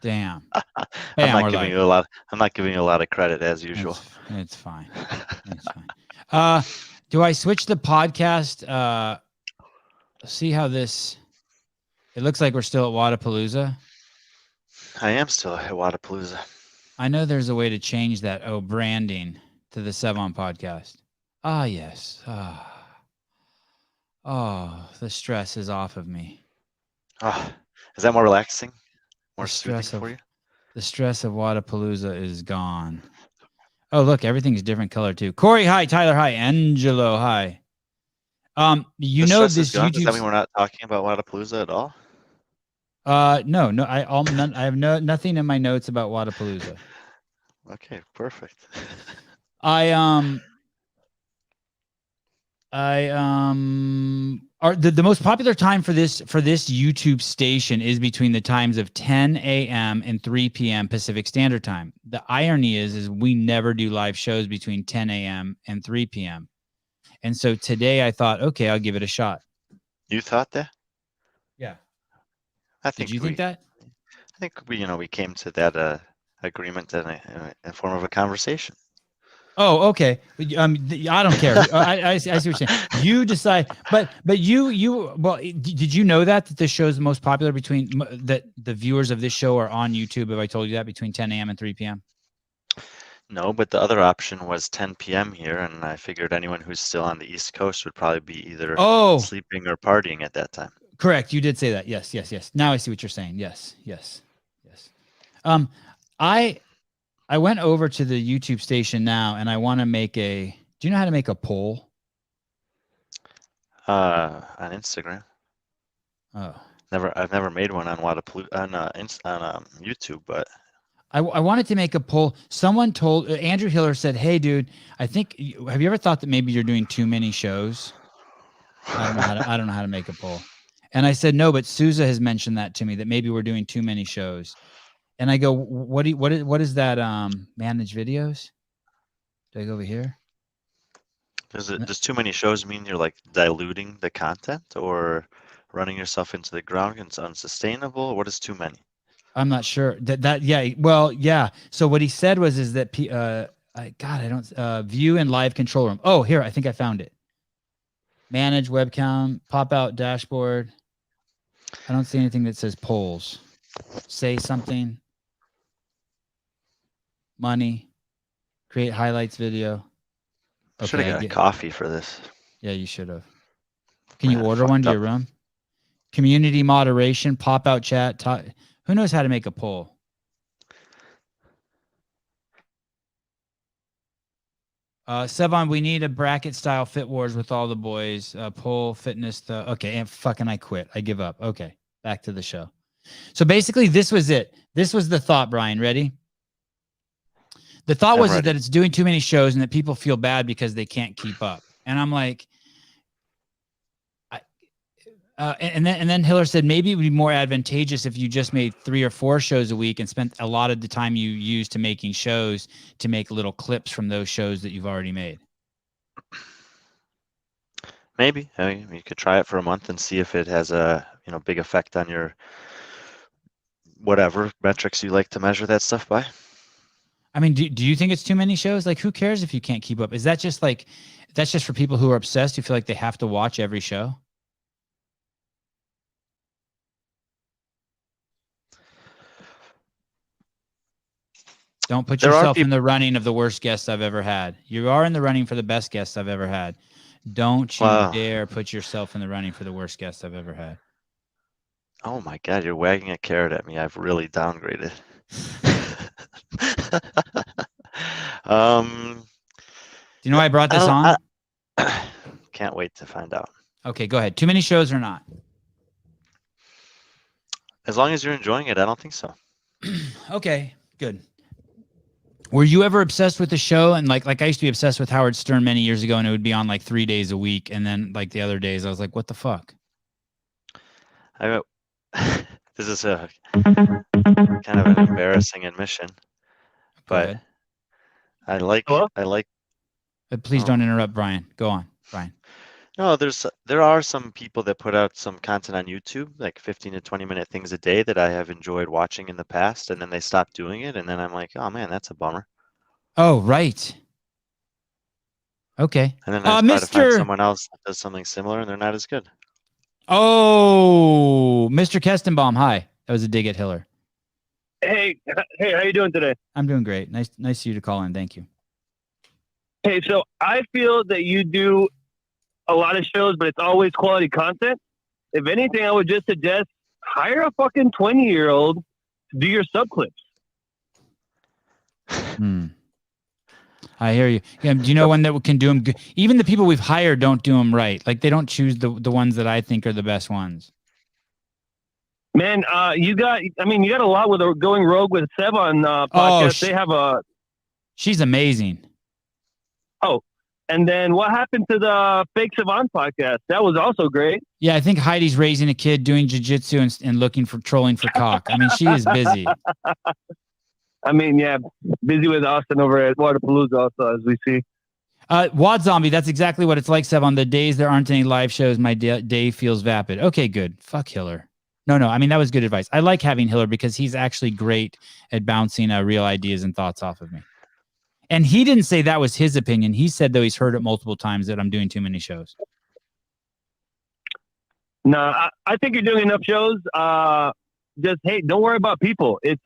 Damn. I'm Bam. not We're giving live. you a lot. I'm not giving you a lot of credit as usual. It's fine. It's fine. Uh, do I switch the podcast? See how this. It looks like we're still at Wadapalooza. I am still at Wadapalooza. I know there's a way to change that. Oh, branding to the Sevon podcast. Ah, yes. Oh, the stress is off of me. Oh, is that more relaxing, The more soothing stress for of you? the stress of Wadapalooza is gone. Oh, look, everything's different color too. Corey, hi. Tyler, hi. Angelo, hi. You The know stress is this gone. Does that mean YouTube's. we're not talking about Wadapalooza at all? No, no. I have nothing in my notes about Wadapalooza. Okay, perfect. I are the most popular time for this YouTube station is between the times of 10 a.m. and 3 p.m. Pacific Standard Time. The irony is we never do live shows between 10 a.m. and 3 p.m. And so today I thought, okay, I'll give it a shot. You thought that? Yeah. I Did think you think that? we came to that agreement in a form of a conversation. Oh, okay. I don't care. I see what you're saying. You decide, but well, did you know that the show is the most popular between that the viewers of this show are on YouTube? Have I told you that between 10 a.m. and 3 p.m.? No, but the other option was 10 p.m. here, and I figured anyone who's still on the East Coast would probably be either Oh, sleeping or partying at that time. correct. You did say that. Yes, yes, yes. Now I see what you're saying. Yes, yes, yes. Um, I I went over to the YouTube station now, and I want to make a. Do you know how to make a poll? On Instagram. Oh, I've never made one on YouTube, but I wanted to make a poll. Someone told Andrew Hiller said, "Hey, dude, I think have you ever thought that maybe you're doing too many shows?" I don't know how to make a poll. And I said, "No, but Souza has mentioned that to me that maybe we're doing too many shows." And I go, what is that manage videos? Do I go over here? does too many shows mean you're like diluting the content or running yourself into the ground and it's unsustainable? What is too many? I'm not sure. That yeah, well, yeah. So what he said was is that I don't view in live control room. Oh, here, I think I found it. Manage webcam, pop out dashboard. I don't see anything that says polls. Say something. Money. Create highlights video. Should Okay, have I got a get. coffee for this. Yeah, you should have. Can you Man, order one fucked to up. your room? Community moderation, pop out chat. Who knows how to make a poll? Sevon, we need a bracket style fit wars with all the boys. Poll fitness. Okay, and fucking, I quit. I give up. Okay, back to the show. So basically, this was it. This was the thought, Brian. Ready? The thought I'm was is ready. that it's doing too many shows and that people feel bad because they can't keep up. And I'm like, and then Hiller said maybe it would be more advantageous if you just made 3 or 4 shows a week and spent a lot of the time you used to making shows to make little clips from those shows that you've already made. Maybe. I mean, you could try it for a month and see if it has a big effect on your whatever metrics you like to measure that stuff by. I mean, do you think it's too many shows? Like, who cares if you can't keep up? Is that just like that's just for people who are obsessed who feel like they have to watch every show? Don't put There are yourself in people. the running of the worst guest I've ever had. You are in the running for the best guest I've ever had. Don't you Wow. dare put yourself in the running for the worst guest I've ever had. Oh my God, you're wagging a carrot at me. I've really downgraded. um, Do you know why I brought I this don't. on? Can't wait to find out. Okay, go ahead. Too many shows or not? As long as you're enjoying it, I don't think so. Okay, good. Were you ever obsessed with the show? And like I used to be obsessed with Howard Stern many years ago, and it would be on like 3 days a week. And then like the other days, I was like, what the fuck? I this is a kind of an embarrassing admission, Go but ahead. I like Hello? I like Please oh don't interrupt Brian. Go on, Brian. No, there are some people that put out some content on YouTube, like 15 to 20-minute things a day that I have enjoyed watching in the past, and then they stop doing it, and then I'm like, oh man, that's a bummer. Oh, right. Okay. And then I try to find Mr. someone else that does something similar, and they're not as good. Oh, Mr. Kestenbaum. Hi. That was a dig at Hiller. Hey, hey, how you doing today? I'm doing great. Nice of you to call in. Thank you. Hey, so I feel that you do a lot of shows, but it's always quality content. If anything, I would just suggest hire a fucking 20-year-old to do your sub clips. Hmm. I hear you. Yeah, do you know one that can do them good? Even the people we've hired don't do them right. Like they don't choose the ones that I think are the best ones. Man, you got a lot with Going Rogue with Seb on podcast. They have a She's amazing. and then what happened to the Fake Savant podcast? That was also great. Yeah, I think Heidi's raising a kid, doing jujitsu, and looking for trolling for cock. I mean, she is busy. I mean, yeah, busy with Austin over at Waterpalooza also, as we see. Wad Zombie, that's exactly what it's like, Seb. On the days there aren't any live shows, my day feels vapid. Okay, good. Fuck Hiller. No, I mean, that was good advice. I like having Hiller because he's actually great at bouncing real ideas and thoughts off of me. And he didn't say that was his opinion. He said, though, he's heard it multiple times that I'm doing too many shows. No, I think you're doing enough shows. Just, hey, don't worry about people. It's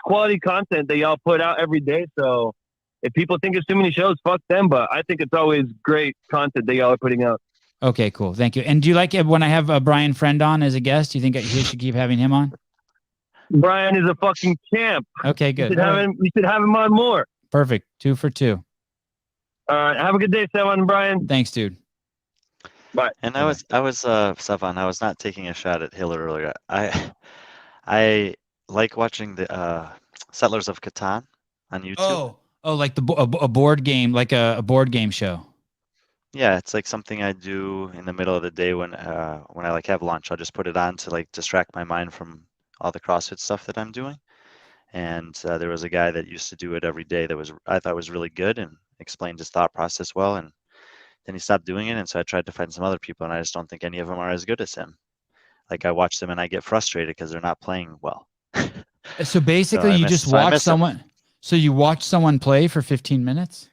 quality content that y'all put out every day. So if people think it's too many shows, fuck them. But I think it's always great content that y'all are putting out. Okay, cool. Thank you. And do you like it when I have Brian Friend on as a guest? Do you think he should keep having him on? Brian is a fucking champ. Okay, good. You should have him on more. Perfect. 2 for 2. All right. Have a good day, Sevan and Brian. Thanks, dude. Bye. And I was Savan, I was not taking a shot at Hiller earlier. I like watching the Settlers of Catan on YouTube. Oh, like a board game, like a board game show. Yeah, it's like something I do in the middle of the day when I like have lunch. I'll just put it on to like distract my mind from all the CrossFit stuff that I'm doing. And there was a guy that used to do it every day that I thought was really good and explained his thought process well. And then he stopped doing it, and so I tried to find some other people, and I just don't think any of them are as good as him. Like I watch them and I get frustrated because they're not playing well. So basically, you just watch someone. So you watch someone play for 15 minutes?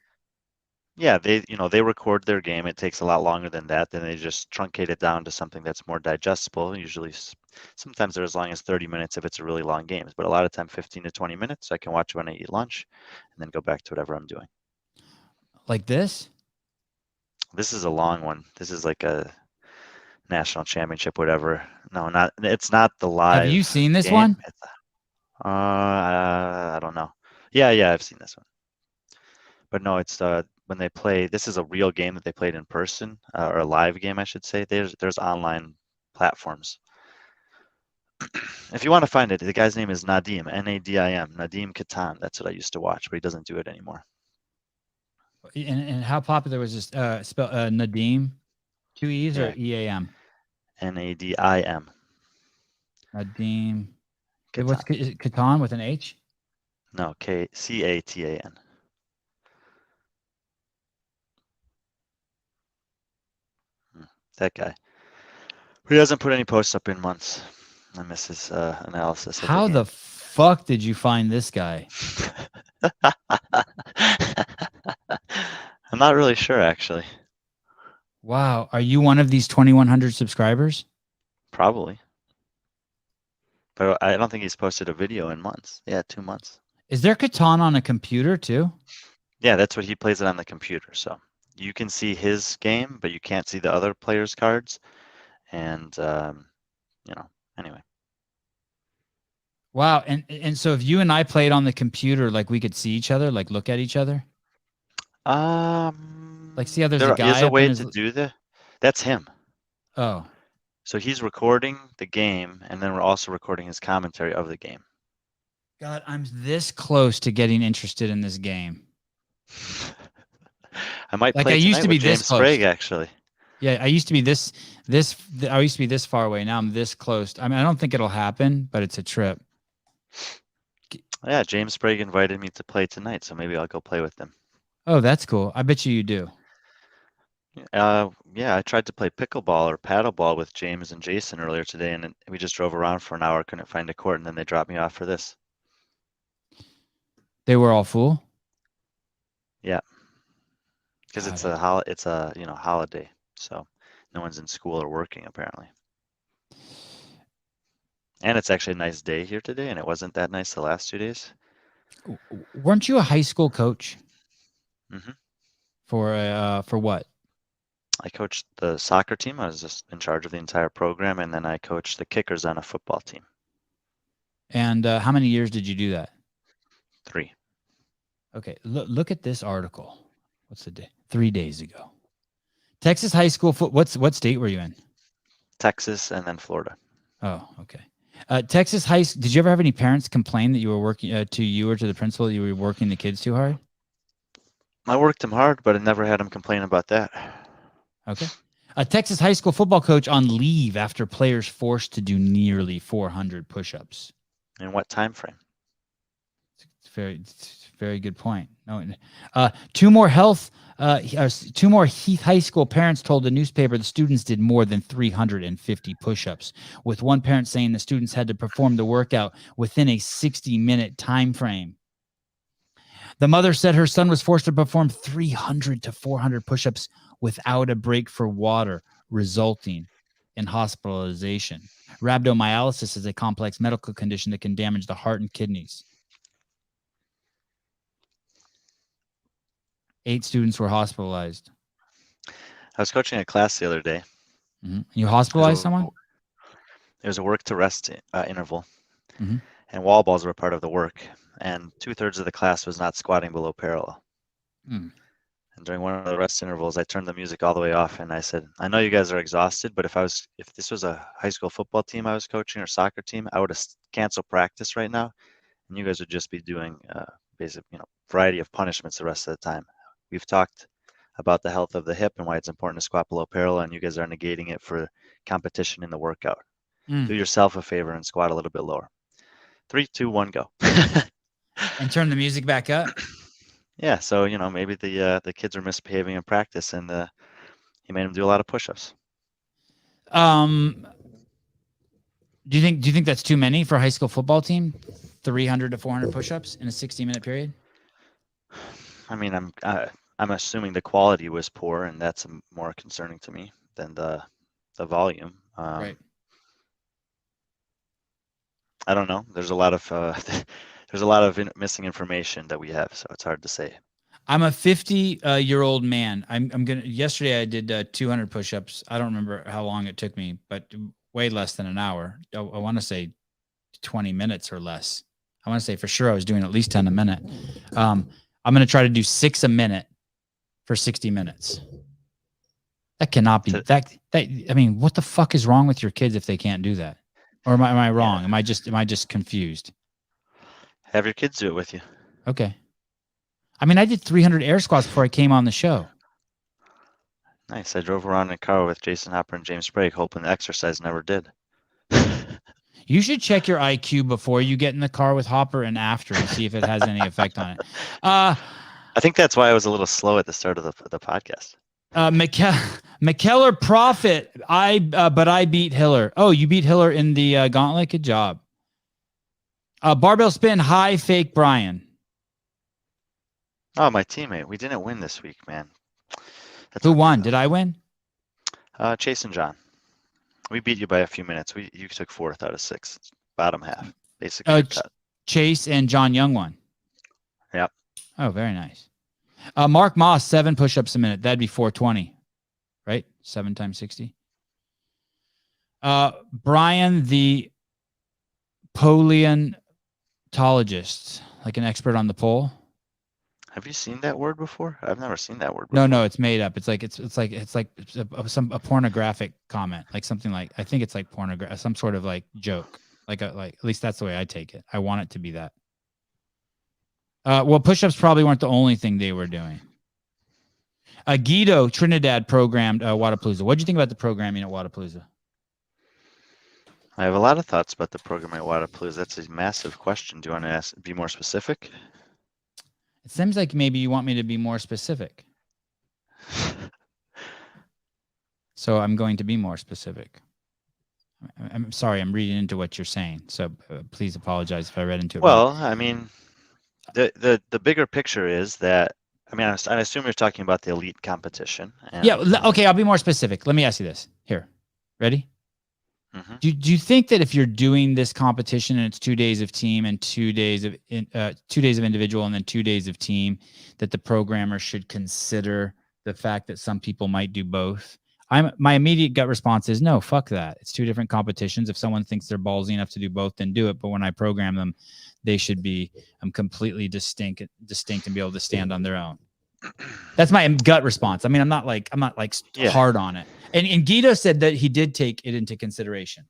Yeah, they record their game. It takes a lot longer than that. Then they just truncate it down to something that's more digestible. Usually, sometimes they're as long as 30 minutes if it's a really long game, but a lot of time 15 to 20 minutes. So I can watch when I eat lunch and then go back to whatever I'm doing. Like this? This is a long one. This is like a national championship, whatever. No, it's not the live. Have you seen this game. one? I don't know. Yeah, I've seen this one. But no, it's when they play. This is a real game that they played in person, or a live game, I should say. There's online platforms. If you want to find it, the guy's name is Nadim, Nadim, Nadim Katan. That's what I used to watch, but he doesn't do it anymore. And how popular was this? Spell Nadim, 2 E's or EAM? Nadim. Nadim. Katan. What's Katan with an H? No, Catan. That guy. He hasn't put any posts up in months. I miss his analysis. How the fuck did you find this guy? I'm not really sure, actually. Wow. Are you one of these 2,100 subscribers? Probably. But I don't think he's posted a video in months. Yeah, 2 months. Is there Catan on a computer too? Yeah, that's what he plays it on the computer. So you can see his game, but you can't see the other players' cards. And, anyway. Wow. And so if you and I played on the computer, like we could see each other, like look at each other? Like see how there's a guy is a way to do that. That's him. Oh. So he's recording the game, and then we're also recording his commentary of the game. God, I'm this close to getting interested in this game. I might like play I used to be with James this close. Sprague, actually. Yeah, I used to be this. I used to be this far away. Now I'm this close. I mean, I don't think it'll happen, but it's a trip. Yeah, James Sprague invited me to play tonight, so maybe I'll go play with them. Oh, that's cool. I bet you do. Yeah, I tried to play pickleball or paddleball with James and Jason earlier today, and we just drove around for an hour, couldn't find a court, and then they dropped me off for this. They were all full. Yeah, because God, it's a holiday, so no one's in school or working apparently. And it's actually a nice day here today, and it wasn't that nice the last 2 days. weren't you a high school coach hmm for what? I coached the soccer team. I was just in charge of the entire program, and then I coached the kickers on a football team. And how many years did you do that? 3. Okay, look at this article. What's the day? 3 days ago. Texas high school what state were you in? Texas and then Florida. Oh, okay. Texas high. Did you ever have any parents complain that you were working to you or to the principal that you were working the kids too hard? I worked them hard, but I never had them complain about that. Okay. A Texas high school football coach on leave after players forced to do nearly 400 push-ups. In what time frame? It's a very good point. No, two more Heath High School parents told the newspaper the students did more than 350 push-ups, with one parent saying the students had to perform the workout within a 60-minute time frame. The mother said her son was forced to perform 300 to 400 push-ups without a break for water, resulting in hospitalization. Rhabdomyolysis is a complex medical condition that can damage the heart and kidneys. 8 students were hospitalized. I was coaching a class the other day. Mm-hmm. You hospitalized someone? There was a work to rest interval, mm-hmm. and wall balls were part of the work, and 2/3 of the class was not squatting below parallel. Mm. And during one of the rest intervals, I turned the music all the way off, and I said, "I know you guys are exhausted, but if this was a high school football team I was coaching or soccer team, I would have canceled practice right now, and you guys would just be doing basic, variety of punishments the rest of the time. We've talked about the health of the hip and why it's important to squat below parallel, and you guys are negating it for competition in the workout. Do yourself a favor and squat a little bit lower. 3, 2, 1, go." And turn the music back up. Yeah, so maybe the kids were misbehaving in practice, and he made them do a lot of push-ups. Do you think that's too many for a high school football team? 300 to 400 push-ups in a 60-minute period? I mean, I'm assuming the quality was poor, and that's more concerning to me than the volume. Right. I don't know. There's a lot of missing information that we have, so it's hard to say. I'm a 50-year-old man. Yesterday I did 200 push-ups. I don't remember how long it took me, but way less than an hour. I want to say 20 minutes or less. I want to say for sure I was doing at least 10 a minute. I'm going to try to do 6 a minute for 60 minutes. That cannot be that. I mean, what the fuck is wrong with your kids if they can't do that? Or am I wrong? Yeah. Am I just confused? Have your kids do it with you. Okay. I mean, I did 300 air squats before I came on the show. Nice. I drove around in a car with Jason Hopper and James Sprague, hoping the exercise never did. You should check your IQ before you get in the car with Hopper and after and see if it has any effect on it. I think that's why I was a little slow at the start of the podcast. McKellar Profit. But I beat Hiller. Oh, you beat Hiller in the gauntlet. Good job. Barbell spin high fake Brian. Oh, my teammate. We didn't win this week, man. Who won? Did I win? Chase and John. We beat you by a few minutes. You took 4th out of 6. Bottom half, basically. Chase and John Young won. Yep. Oh, very nice. Mark Moss, 7 push-ups a minute. That'd be 420, right? 7 times 60. Brian, the paleontologist, like an expert on the pole. Have you seen that word before? I've never seen that word before. No, it's made up. It's like a pornographic comment, like something like, I think it's like some sort of like joke, like at least that's the way I take it. I want it to be that. Well, push-ups probably weren't the only thing they were doing. Guido Trinidad programmed Wodapalooza. What do you think about the programming at Wodapalooza? I have a lot of thoughts about the programming at Wodapalooza. That's a massive question. Do you want to be more specific? It seems like maybe you want me to be more specific. So I'm going to be more specific. I'm sorry, I'm reading into what you're saying. So please apologize if I read into it wrong. Well, I mean, the bigger picture is that, I mean, I assume you're talking about the elite competition. Yeah. And Okay. I'll be more specific. Let me ask you this. Here, ready? hmm Do you think that if you're doing this competition and it's 2 days of team and 2 days of 2 days of individual and then 2 days of team, that the programmer should consider the fact that some people might do both? My immediate gut response is no, fuck that. It's two different competitions. If someone thinks they're ballsy enough to do both, then do it. But when I program them, they should be completely distinct and be able to stand on their own. That's my gut response. I mean, I'm not like Yeah. hard on it. And Guido said that he did take it into consideration.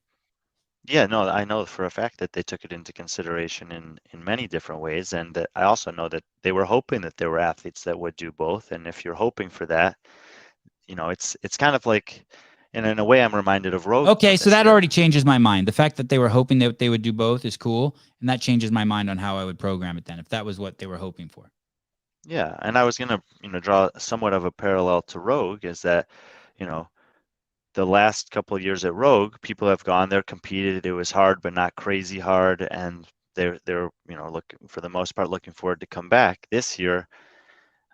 Yeah, no, I know for a fact that they took it into consideration in many different ways, and that I also know that they were hoping that there were athletes that would do both. And if you're hoping for that, it's kind of like, and in a way, I'm reminded of Rogue. Okay, so this that year. already changes my mind. The fact that they were hoping that they would do both is cool, and that changes my mind on how I would program it then, if that was what they were hoping for. Yeah, and I was gonna, draw somewhat of a parallel to Rogue, is that, you know, the last couple of years at Rogue, people have gone there, competed. It was hard, but not crazy hard, and they're looking, for the most part, looking forward to come back this year.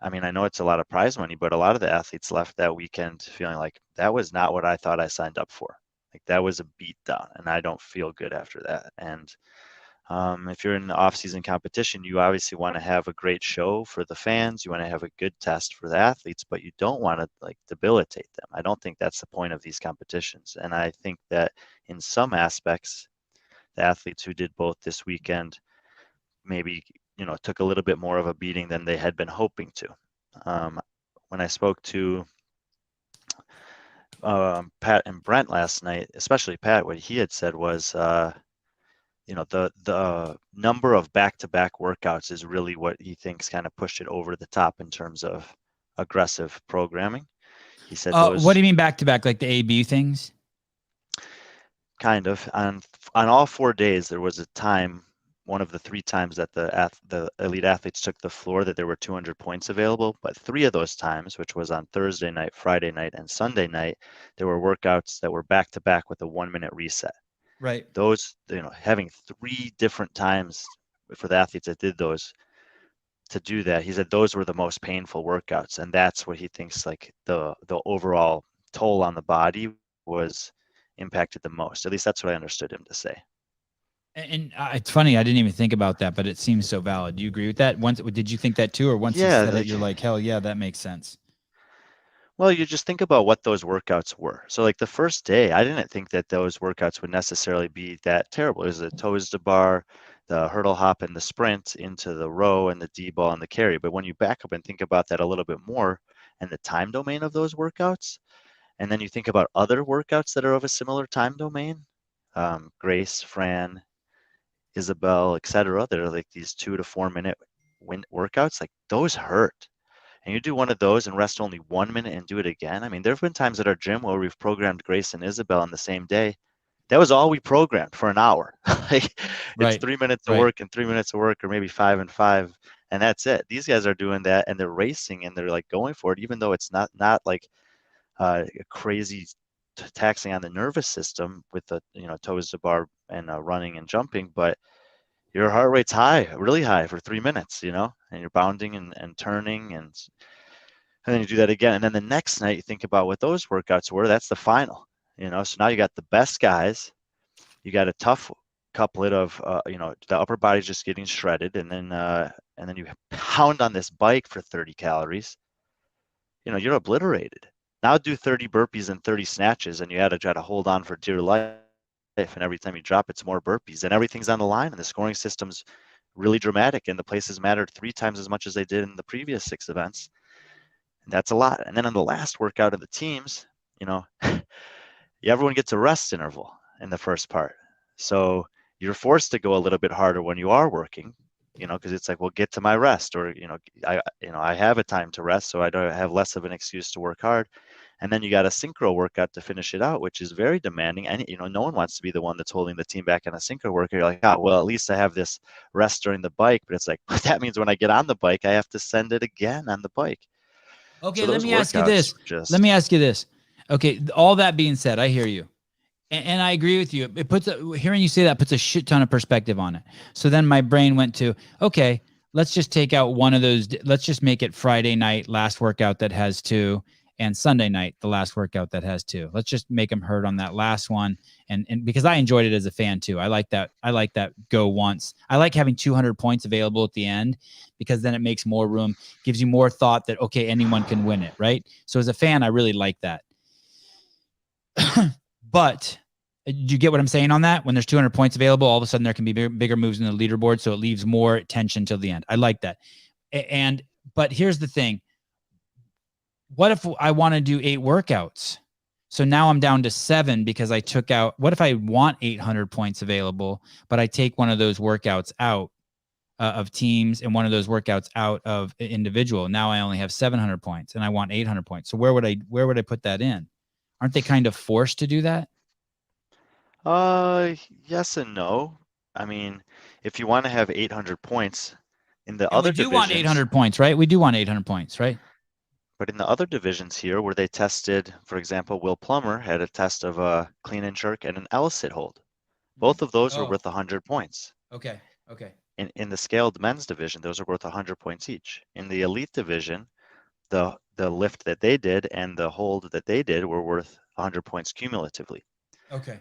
I mean, I know it's a lot of prize money, but a lot of the athletes left that weekend feeling like that was not what I thought I signed up for. Like that was a beat down, and I don't feel good after that. And if you're in the off-season competition, you obviously want to have a great show for the fans. You want to have a good test for the athletes, but you don't want to like debilitate them. I don't think that's the point of these competitions. And I think that in some aspects, the athletes who did both this weekend maybe took a little bit more of a beating than they had been hoping to. When I spoke to Pat and Brent last night, especially Pat, what he had said was, the number of back-to-back workouts is really what he thinks kind of pushed it over the top in terms of aggressive programming. He said What do those you mean back to back, like the A/B things? kind of on all 4 days there was a time, one of the 3 times that the elite athletes took the floor, that there were 200 points available. But 3 of those times, which was on Thursday night, Friday night, and Sunday night, there were workouts that were back to back with a 1-minute reset. Right. Those, having 3 different times for the athletes that did those to do that, he said those were the most painful workouts, and that's what he thinks like the overall toll on the body was impacted the most. At least that's what I understood him to say. And it's funny, I didn't even think about that, but it seems so valid. Do you agree with that? Did you think that too, or once you Yeah, said it, you're like, hell yeah, that makes sense? well, you just think about what those workouts were. So, like the first day, I didn't think that those workouts would necessarily be that terrible. It was the toes to bar, the hurdle hop, and the sprint into the row, and the D ball and the carry. But when you back up and think about that a little bit more, and the time domain of those workouts, and then you think about other workouts that are of a similar time domain, Grace, Fran, Isabel, etc., that are like these 2 to 4 minute workouts, like those hurt. And you do one of those and rest only 1 minute and do it again. I mean, there have been times at our gym where we've programmed Grace and Isabel on the same day. That was all we programmed for an hour. Like, it's Right. 3 minutes of Right. work and 3 minutes of work, or maybe 5 and 5, and that's it. These guys are doing that, and they're racing, and they're like going for it, even though it's not like crazy taxing on the nervous system with the toes to bar and running and jumping, but your heart rate's high, really high for 3 minutes, and you're bounding and turning, and then you do that again. And then the next night you think about what those workouts were. That's the final, so now you got the best guys, you got a tough couplet of the upper body's just getting shredded, and then you pound on this bike for 30 calories. You're obliterated. Now do 30 burpees and 30 snatches, and you had to try to hold on for dear life. And every time you drop, it's more burpees, and everything's on the line. And the scoring system's really dramatic, and the places mattered 3 times as much as they did in the previous 6 events. And that's a lot. And then on the last workout of the teams, everyone gets a rest interval in the first part. So you're forced to go a little bit harder when you are working, because it's like, well, get to my rest, or I have a time to rest, so I don't have less of an excuse to work hard. And then you got a synchro workout to finish it out, which is very demanding. And no one wants to be the one that's holding the team back on a synchro workout. You're like, well, at least I have this rest during the bike. But it's like, that means when I get on the bike, I have to send it again on the bike. Okay, So let those me ask you workouts this. just Let me ask you this. Okay, all that being said, I hear you. And I agree with you. It puts hearing you say that puts a shit ton of perspective on it. So then my brain went to, okay, let's just take out one of those. Let's just make it Friday night last workout that has 2, and Sunday night the last workout that has 2. Let's just make them hurt on that last one. And because I enjoyed it as a fan too. I like that. I like that go once. I like having 200 points available at the end, because then it makes more room, gives you more thought that, okay, anyone can win it, right? So as a fan, I really like that. But do you get what I'm saying on that? When there's 200 points available, all of a sudden there can be bigger moves in the leaderboard, so it leaves more tension till the end. I like that. But here's the thing. What if I want to do 8 workouts? So now I'm down to 7 because I took out. What if I want 800 points available, but I take one of those workouts out of teams and one of those workouts out of individual? Now I only have 700 points and I want 800 points. So where would I put that in? Aren't they kind of forced to do that? Yes and no. I mean, if you want to have 800 points in the And other we do divisions, want 800 points, right? We do want 800 points, right? but in the other divisions here, where they tested, for example, Will Plummer had a test of a clean and jerk and an L sit hold. Both of those were worth 100 points. Okay. In the scaled men's division, those are worth 100 points each. In the elite division, the lift that they did and the hold that they did were worth 100 points cumulatively. Okay.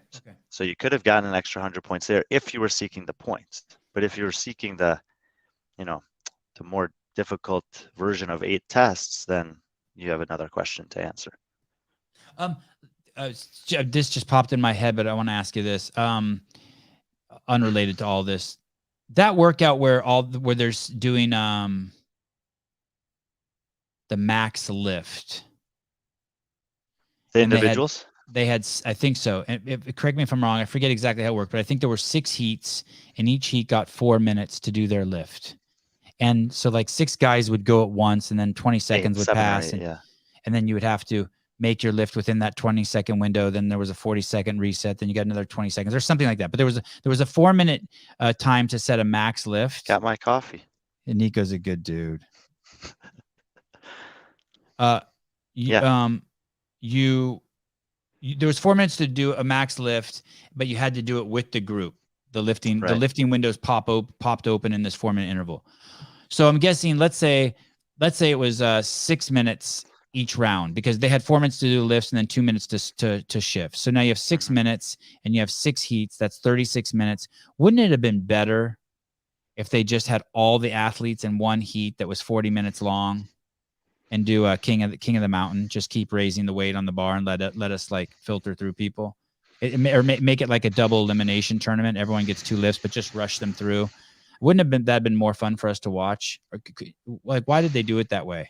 So you could have gotten an extra 100 points there if you were seeking the points. But if you were seeking the more difficult version of 8 tests, then you have another question to answer. This just popped in my head, but I want to ask you this. Unrelated to all this, that workout where there's doing the max lift. The individuals? They had, I think so. And correct me if I'm wrong. I forget exactly how it worked, but I think there were 6 heats, and each heat got 4 minutes to do their lift. And so like 6 guys would go at once, and then 20 seconds would pass. And then you would have to make your lift within that 20-second window. Then there was a 40-second reset. Then you got another 20 seconds or something like that. But there was a 4-minute time to set a max lift. Got my coffee. And Nico's a good dude. There was 4 minutes to do a max lift, but you had to do it with the group. The lifting windows popped open in this 4-minute interval. So I'm guessing, let's say it was 6 minutes each round, because they had 4 minutes to do the lifts and then 2 minutes to shift. So now you have 6 minutes and you have 6 heats. That's 36 minutes. Wouldn't it have been better if they just had all the athletes in one heat that was 40 minutes long, and do a king of the mountain? Just keep raising the weight on the bar and let us like filter through people, or make it like a double elimination tournament. Everyone gets 2 lifts, but just rush them through. Wouldn't have been more fun for us to watch? Or, like, why did they do it that way?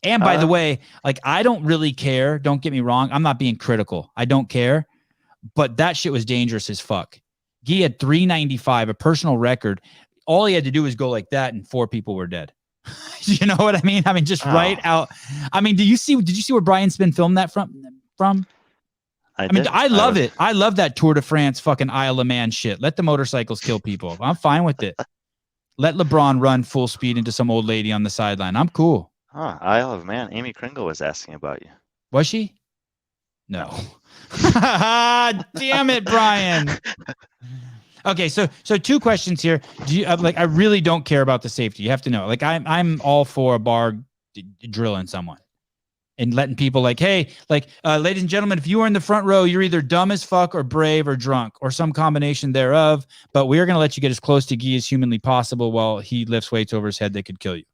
And by the way, like, I don't really care. Don't get me wrong. I'm not being critical. I don't care, but that shit was dangerous as fuck. He had 395, a personal record. All he had to do was go like that, and 4 people were dead. You know what I mean? I mean, just right out. I mean, did you see where Brian Spin filmed that from? I mean, I love it. I love that Tour de France fucking Isle of Man shit. Let the motorcycles kill people. I'm fine with it. Let LeBron run full speed into some old lady on the sideline. I'm cool. Isle of Man. Amy Kringle was asking about you. Was she? No. Damn it, Brian. Okay, so 2 questions here. Do you I really don't care about the safety. You have to know. Like, I'm all for a bar drilling someone and letting people like, hey, like, ladies and gentlemen, if you are in the front row, you're either dumb as fuck or brave or drunk or some combination thereof. But we are going to let you get as close to Guy as humanly possible while he lifts weights over his head that could kill you.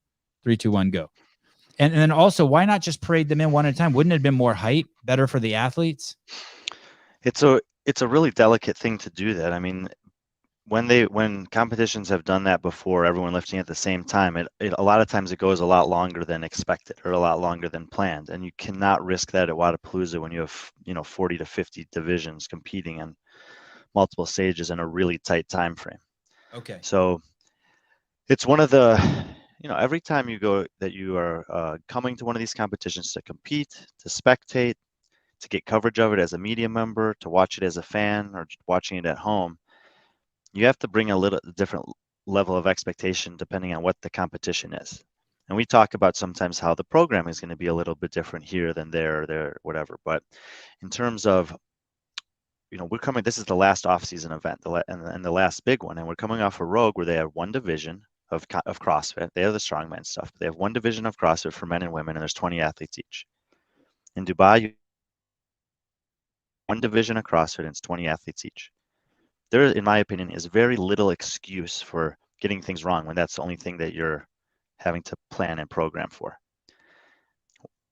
3, 2, 1, go. And then also, why not just parade them in one at a time? Wouldn't it have been more height, better for the athletes? It's a really delicate thing to do that. I mean, when competitions have done that before, everyone lifting at the same time, it a lot of times it goes a lot longer than expected or a lot longer than planned, and you cannot risk that at Wodapalooza when you have 40 to 50 divisions competing in multiple stages in a really tight time frame. Okay. So it's one of the every time you go that you are coming to one of these competitions to compete, to spectate, to get coverage of it as a media member, to watch it as a fan, or watching it at home, you have to bring a little different level of expectation depending on what the competition is. And we talk about sometimes how the program is going to be a little bit different here than there, whatever. But in terms of, we're coming, this is the last off-season event and the last big one. And we're coming off a Rogue where they have one division of CrossFit. They have the strongman stuff. But they have one division of CrossFit for men and women, and there's 20 athletes each. In Dubai, one division of CrossFit and it's 20 athletes each. There, in my opinion, is very little excuse for getting things wrong when that's the only thing that you're having to plan and program for.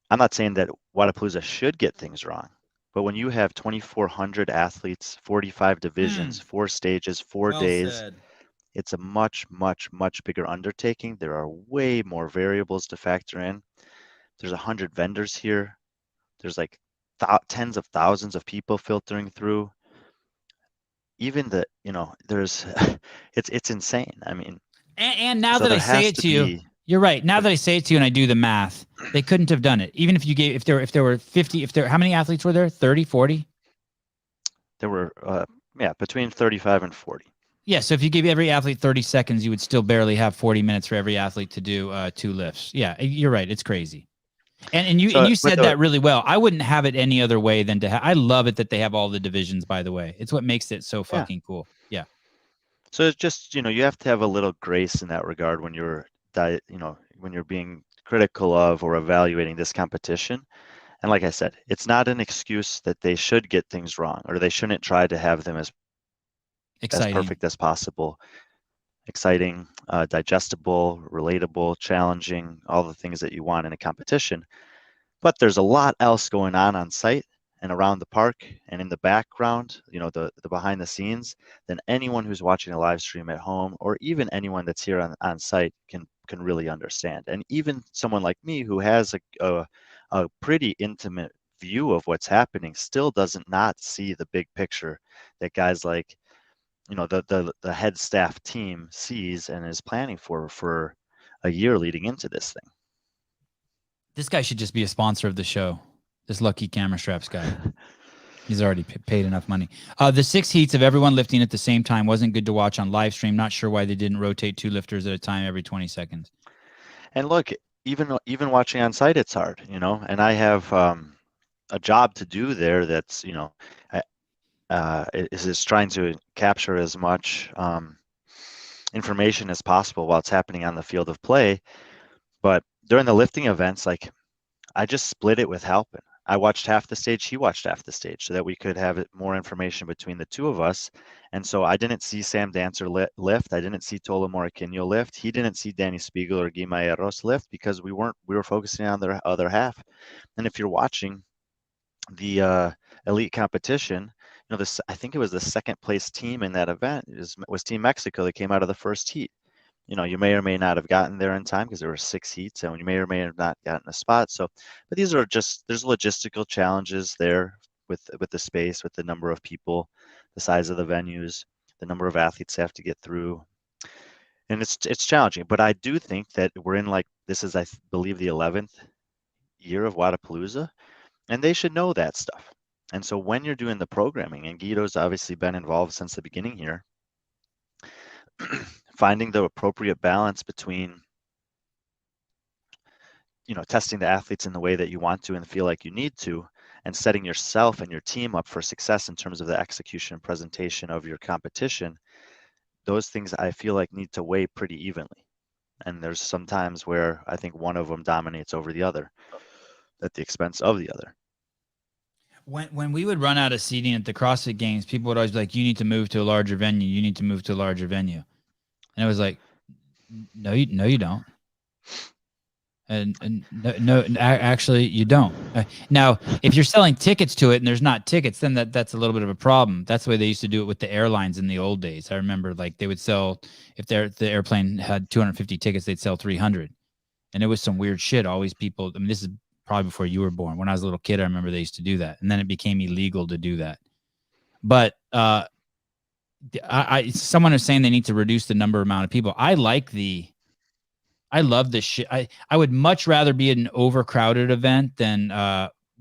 I'm not saying that Wodapalooza should get things wrong, but when you have 2,400 athletes, 45 divisions, 4 stages, 4 days, it's a much, much, much bigger undertaking. There are way more variables to factor in. There's 100 vendors here. There's like tens of thousands of people filtering through. Even there's, it's insane. I mean, and now so that I there say has it to to you, be. you're right. Now that I say it to you and I do the math, they couldn't have done it. Even if you gave, if there were 50, how many athletes were there? 30, 40? There were, between 35 and 40. Yeah, so if you gave every athlete 30 seconds, you would still barely have 40 minutes for every athlete to do 2 lifts. Yeah, you're right. It's crazy. And you said that really well. I wouldn't have it any other way than to have. I love it that they have all the divisions, by the way. It's what makes it so fucking cool. Yeah. So it's just, you have to have a little grace in that regard when you're when you're being critical of or evaluating this competition. And like I said, it's not an excuse that they should get things wrong or they shouldn't try to have them as perfect as possible. Exciting, digestible, relatable, challenging, all the things that you want in a competition. But there's a lot else going on site and around the park and in the background, the behind the scenes, than anyone who's watching a live stream at home or even anyone that's here on site can really understand. And even someone like me who has a pretty intimate view of what's happening still doesn't not see the big picture that guys like the head staff team sees and is planning for a year leading into this thing. This guy should just be a sponsor of the show. This Lucky Camera Straps guy. He's already paid enough money. The 6 heats of everyone lifting at the same time wasn't good to watch on live stream. Not sure why they didn't rotate 2 lifters at a time every 20 seconds. And look, even watching on site, it's hard, and I have a job to do there that's, is trying to capture as much information as possible while it's happening on the field of play. But during the lifting events, like I just split it with Halpin. I watched half the stage, he watched half the stage so that we could have more information between the two of us. And so I didn't see Sam Dancer lift. I didn't see Tola Moraquinho lift. He didn't see Danny Spiegel or Guimayeros lift because we were focusing on their other half. And if you're watching the elite competition, I think it was the second place team in that event was Team Mexico that came out of the first heat. You may or may not have gotten there in time because there were 6 heats and you may or may have not gotten a spot. So, but these are there's logistical challenges there with the space, with the number of people, the size of the venues, the number of athletes they have to get through. And it's challenging, but I do think that we're in this is, I believe, the 11th year of Wodapalooza, and they should know that stuff. And so when you're doing the programming, and Guido's obviously been involved since the beginning here, finding the appropriate balance between, testing the athletes in the way that you want to and feel like you need to, and setting yourself and your team up for success in terms of the execution and presentation of your competition, those things I feel like need to weigh pretty evenly. And there's some times where I think one of them dominates over the other at the expense of the other. When we would run out of seating at the CrossFit Games, people would always be like, "You need to move to a larger venue. You need to move to a larger venue," and it was like, "No, you don't." And no, actually, you don't. Now, if you're selling tickets to it and there's not tickets, then that's a little bit of a problem. That's the way they used to do it with the airlines in the old days. I remember they would sell, if the airplane had 250 tickets, they'd sell 300, and it was some weird shit. Always people. I mean, this is probably before you were born. When I was a little kid, I remember they used to do that, and then it became illegal to do that. But someone is saying they need to reduce the amount of people. I love this shit. I would much rather be at an overcrowded event than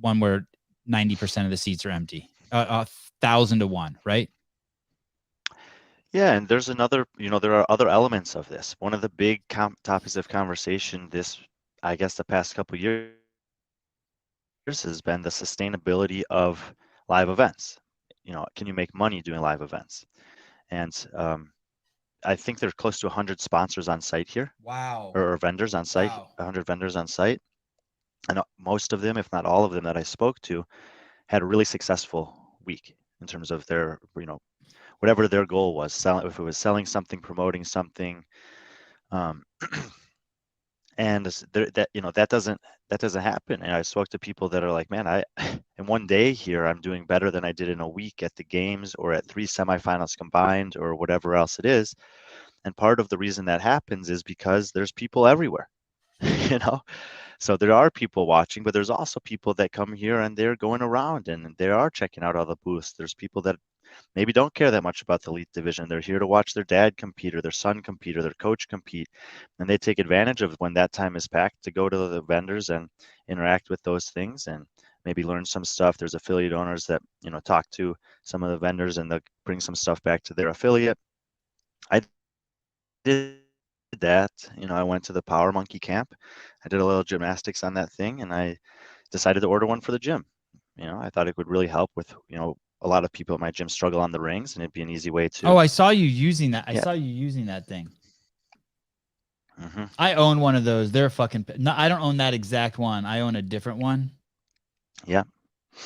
one where 90% of the seats are empty. 1,000 to 1, right? Yeah, and there's another, there are other elements of this. One of the big topics of conversation this I guess the past couple years has been the sustainability of live events. Can you make money doing live events? And I think there's close to 100 sponsors on site here, Wow. or vendors on site, Wow. 100 vendors on site. And most of them, if not all of them that I spoke to, had a really successful week in terms of their, whatever their goal was. If it was selling something, promoting something, um, and that doesn't happen. And I spoke to people that are like, man, I in one day here I'm doing better than I did in a week at the games or at 3 semifinals combined or whatever else it is. And part of the reason that happens is because there's people everywhere. you know so there are people watching, but there's also people that come here and they're going around and they are checking out all the booths. There's people that maybe don't care that much about the elite division. They're here to watch their dad compete or their son compete or their coach compete. And they take advantage of when that time is packed to go to the vendors and interact with those things and maybe learn some stuff. There's affiliate owners that, talk to some of the vendors and they'll bring some stuff back to their affiliate. I did that. I went to the Power Monkey camp. I did a little gymnastics on that thing and I decided to order one for the gym. I thought it would really help with, a lot of people at my gym struggle on the rings and it'd be an easy way to. Oh, I saw you using that. I Yeah. saw you using that thing. Mm-hmm. I own one of those. They're fucking. No, I don't own that exact one. I own a different one. Yeah.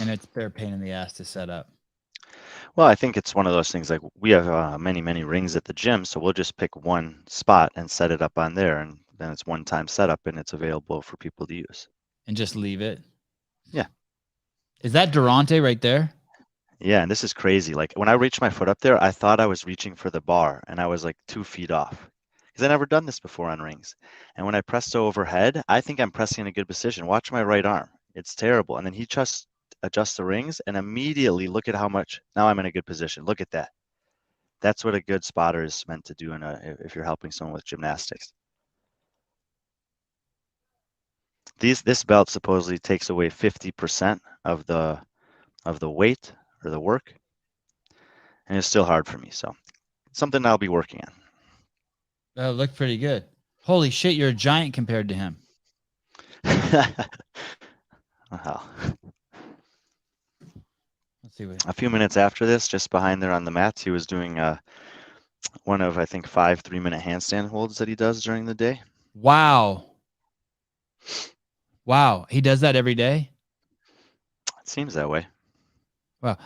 And they're a pain in the ass to set up. Well, I think it's one of those things like we have many rings at the gym, so we'll just pick one spot and set it up on there, and then it's one-time setup and it's available for people to use. And just leave it. Yeah. Is that Durante right there? Yeah, and this is crazy. Like when I reached my foot up there, I thought I was reaching for the bar, and I was like 2 feet off because I never done this before on rings. And when I pressed overhead, I think I'm pressing in a good position. Watch my right arm; it's terrible. And then he just adjusts the rings, and immediately look at how much. Now I'm in a good position. Look at that. That's what a good spotter is meant to do if you're helping someone with gymnastics. This belt supposedly takes away 50% of the weight or the work, and it's still hard for me. So something I'll be working on. That looked pretty good. Holy shit, you're a giant compared to him. Wow. Let's see what. A few minutes after this, just behind there on the mats, he was doing one of, I think, 5 3-minute handstand holds that he does during the day. Wow. Wow. He does that every day? It seems that way. Wow.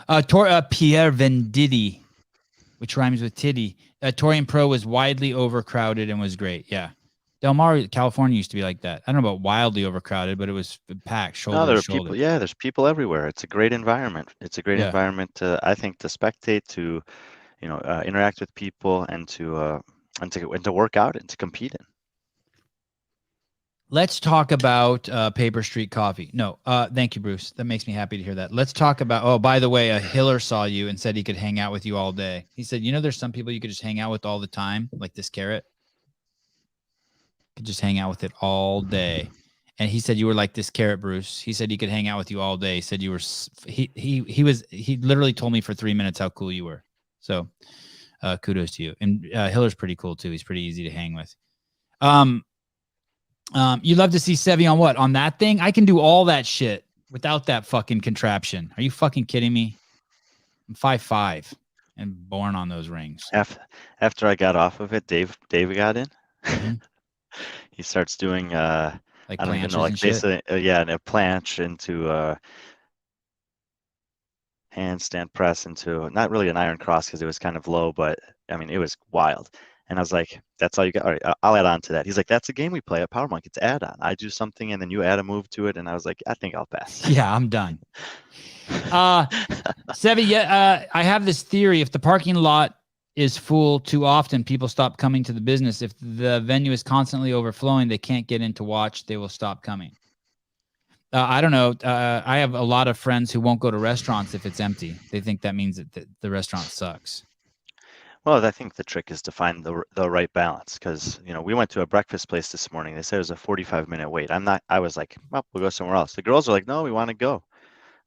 Pierre Venditti, which rhymes with titty. Torian Pro was widely overcrowded and was great. Yeah. Del Mar, California used to be like that. I don't know about wildly overcrowded, but it was packed shoulder No, there to are shoulder. people. Yeah, there's people everywhere. It's a great environment. It's a great environment to, I think, to spectate, to, interact with people, and to work out and to compete in. Let's talk about Paper Street Coffee. No, thank you, Bruce. That makes me happy to hear that. Let's talk about. Oh, by the way, Hiller saw you and said he could hang out with you all day. He said, there's some people you could just hang out with all the time, like this carrot. Could just hang out with it all day. And he said you were like this carrot, Bruce. He said he could hang out with you all day. He said you were. He literally told me for 3 minutes how cool you were. So, kudos to you. And Hiller's pretty cool too. He's pretty easy to hang with. You love to see Sevi on what? On that thing? I can do all that shit without that fucking contraption. Are you fucking kidding me? I'm 5'5" and born on those rings. After I got off of it, Dave got in. Mm-hmm. He starts doing like I don't even know, like basically and a planche into handstand press into not really an iron cross because it was kind of low, but I mean it was wild. And I was like, that's all you got? All right, I'll add on to that. He's like, that's a game we play at Power Monk. It's add on. I do something and then you add a move to it. And I was like, I think I'll pass. Yeah, I'm done. Sevi, I have this theory. If the parking lot is full too often, people stop coming to the business. If the venue is constantly overflowing, they can't get in to watch. They will stop coming. I don't know. I have a lot of friends who won't go to restaurants if it's empty. They think that means that the restaurant sucks. Well, I think the trick is to find the right balance because, we went to a breakfast place this morning. They said it was a 45-minute wait. I was like, well, we'll go somewhere else. The girls are like, no, we want to go.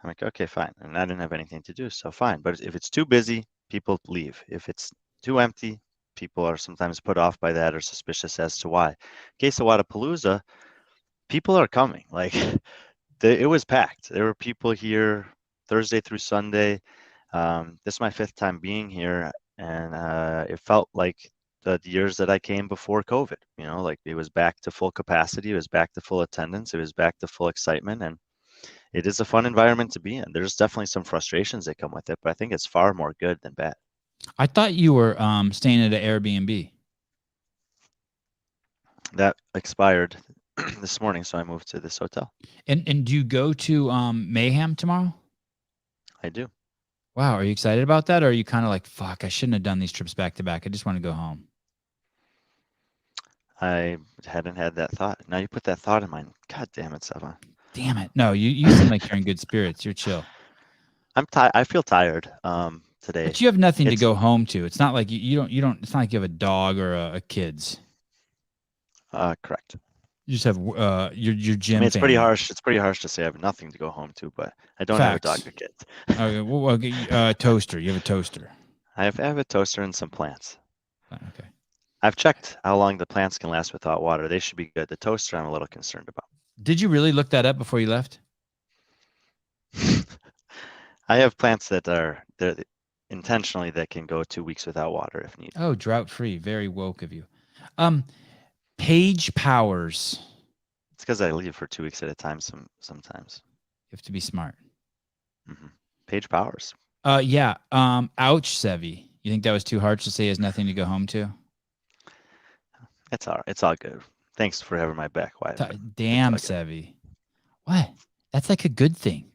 I'm like, okay, fine. And I didn't have anything to do, so fine. But if it's too busy, people leave. If it's too empty, people are sometimes put off by that or suspicious as to why. Case of Wadapalooza, people are coming. Like it was packed. There were people here Thursday through Sunday. This is my 5th time being here, and it felt like the years that I came before COVID. You know, like it was back to full capacity. It was back to full attendance. It was back to full excitement, and it is a fun environment to be in. There's definitely some frustrations that come with it, but I think it's far more good than bad. I thought you were staying at an Airbnb. That expired this morning, so I moved to this hotel. And do you go to Mayhem tomorrow? I do. Wow, are you excited about that, or are you kind of like, fuck, I shouldn't have done these trips back to back. I just want to go home. I hadn't had that thought. Now you put that thought in mind. God damn it, Sevan. Damn it. No, you seem like you're in good spirits. You're chill. I'm tired. I feel tired today. But you have nothing to go home to. It's not like you don't it's not like you have a dog or a kids. Correct. You just have your gym. I mean, it's family. pretty harsh. It's pretty harsh to say I have nothing to go home to, but I don't have a dog or kids. Okay, well, toaster. You have a toaster. I have a toaster and some plants. Okay. I've checked how long the plants can last without water. They should be good. The toaster, I'm a little concerned about. Did you really look that up before you left? I have plants that are intentionally that can go 2 weeks without water if needed. Oh, drought free. Very woke of you. Page powers. It's because I leave for 2 weeks at a time. Sometimes You have to be smart. Mm-hmm. Page powers. Yeah. Ouch, Sevi. You think that was too harsh to say? He has nothing to go home to. It's all good. Thanks for having my back, Wyatt. Damn, Sevi. What? That's like a good thing.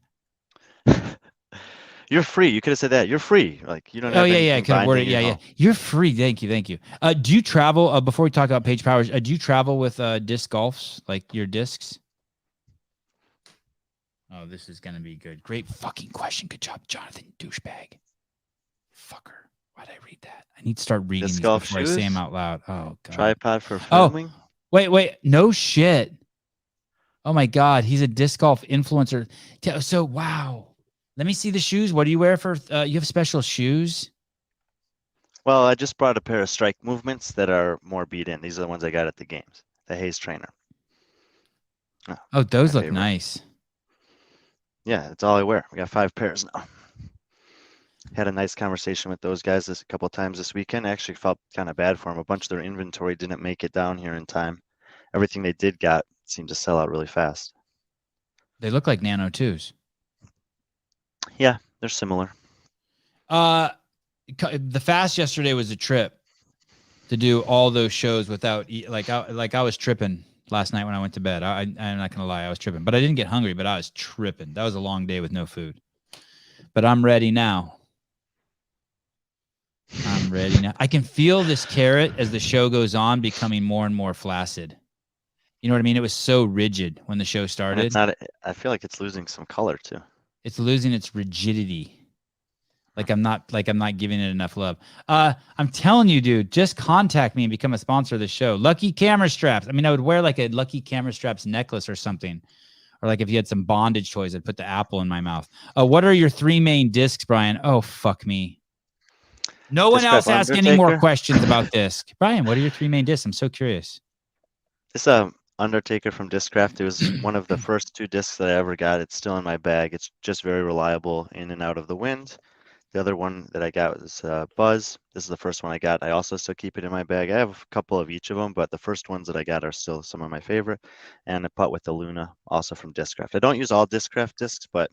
You're free. You could have said that. You're free. Like you don't. Oh have yeah. I could have worded. Yeah. You're free. Thank you. Do you travel? Before we talk about page powers, do you travel with disc golfs, like your discs? Oh, this is gonna be good. Great fucking question. Good job, Jonathan. Douchebag. Fucker. Why'd I read that? I need to start reading disc these golf before shoes? I say them out loud. Oh god. Tripod for filming. Oh, wait. No shit. Oh my god, he's a disc golf influencer. So wow. Let me see the shoes. What do you wear for? You have special shoes? Well, I just brought a pair of strike movements that are more beat in. These are the ones I got at the games. The Hayes trainer. Oh, those look nice. Yeah, that's all I wear. We got 5 pairs now. Had a nice conversation with those guys a couple of times this weekend. I actually felt kind of bad for them. A bunch of their inventory didn't make it down here in time. Everything they did got seemed to sell out really fast. They look like Nano 2s. Yeah, they're similar. The fast yesterday was a trip to do all those shows without I was tripping last night when I went to bed. I'm not gonna lie, I was tripping, but I didn't get hungry. But I was tripping. That was a long day with no food. But I'm ready now. I can feel this carrot as the show goes on becoming more and more flaccid. You know what I mean? It was so rigid when the show started. It's not. I feel like it's losing some color too. It's losing its rigidity. Like I'm not giving it enough love. I'm telling you, dude, just contact me and become a sponsor of the show. Lucky camera straps. I mean, I would wear like a Lucky camera straps necklace or something. Or like if you had some bondage toys, I'd put the apple in my mouth. What are your 3 main discs, Brian? Oh, fuck me. No one else ask any more questions about disc. Brian, what are your 3 main discs? I'm so curious. It's Undertaker from Discraft. It was one of the first 2 discs that I ever got. It's still in my bag. It's just very reliable in and out of the wind. The other one that I got was Buzz. This is the first one I got. I also still keep it in my bag. I have a couple of each of them, but the first ones that I got are still some of my favorite. And a putt with the Luna, also from Discraft. I don't use all Discraft discs, but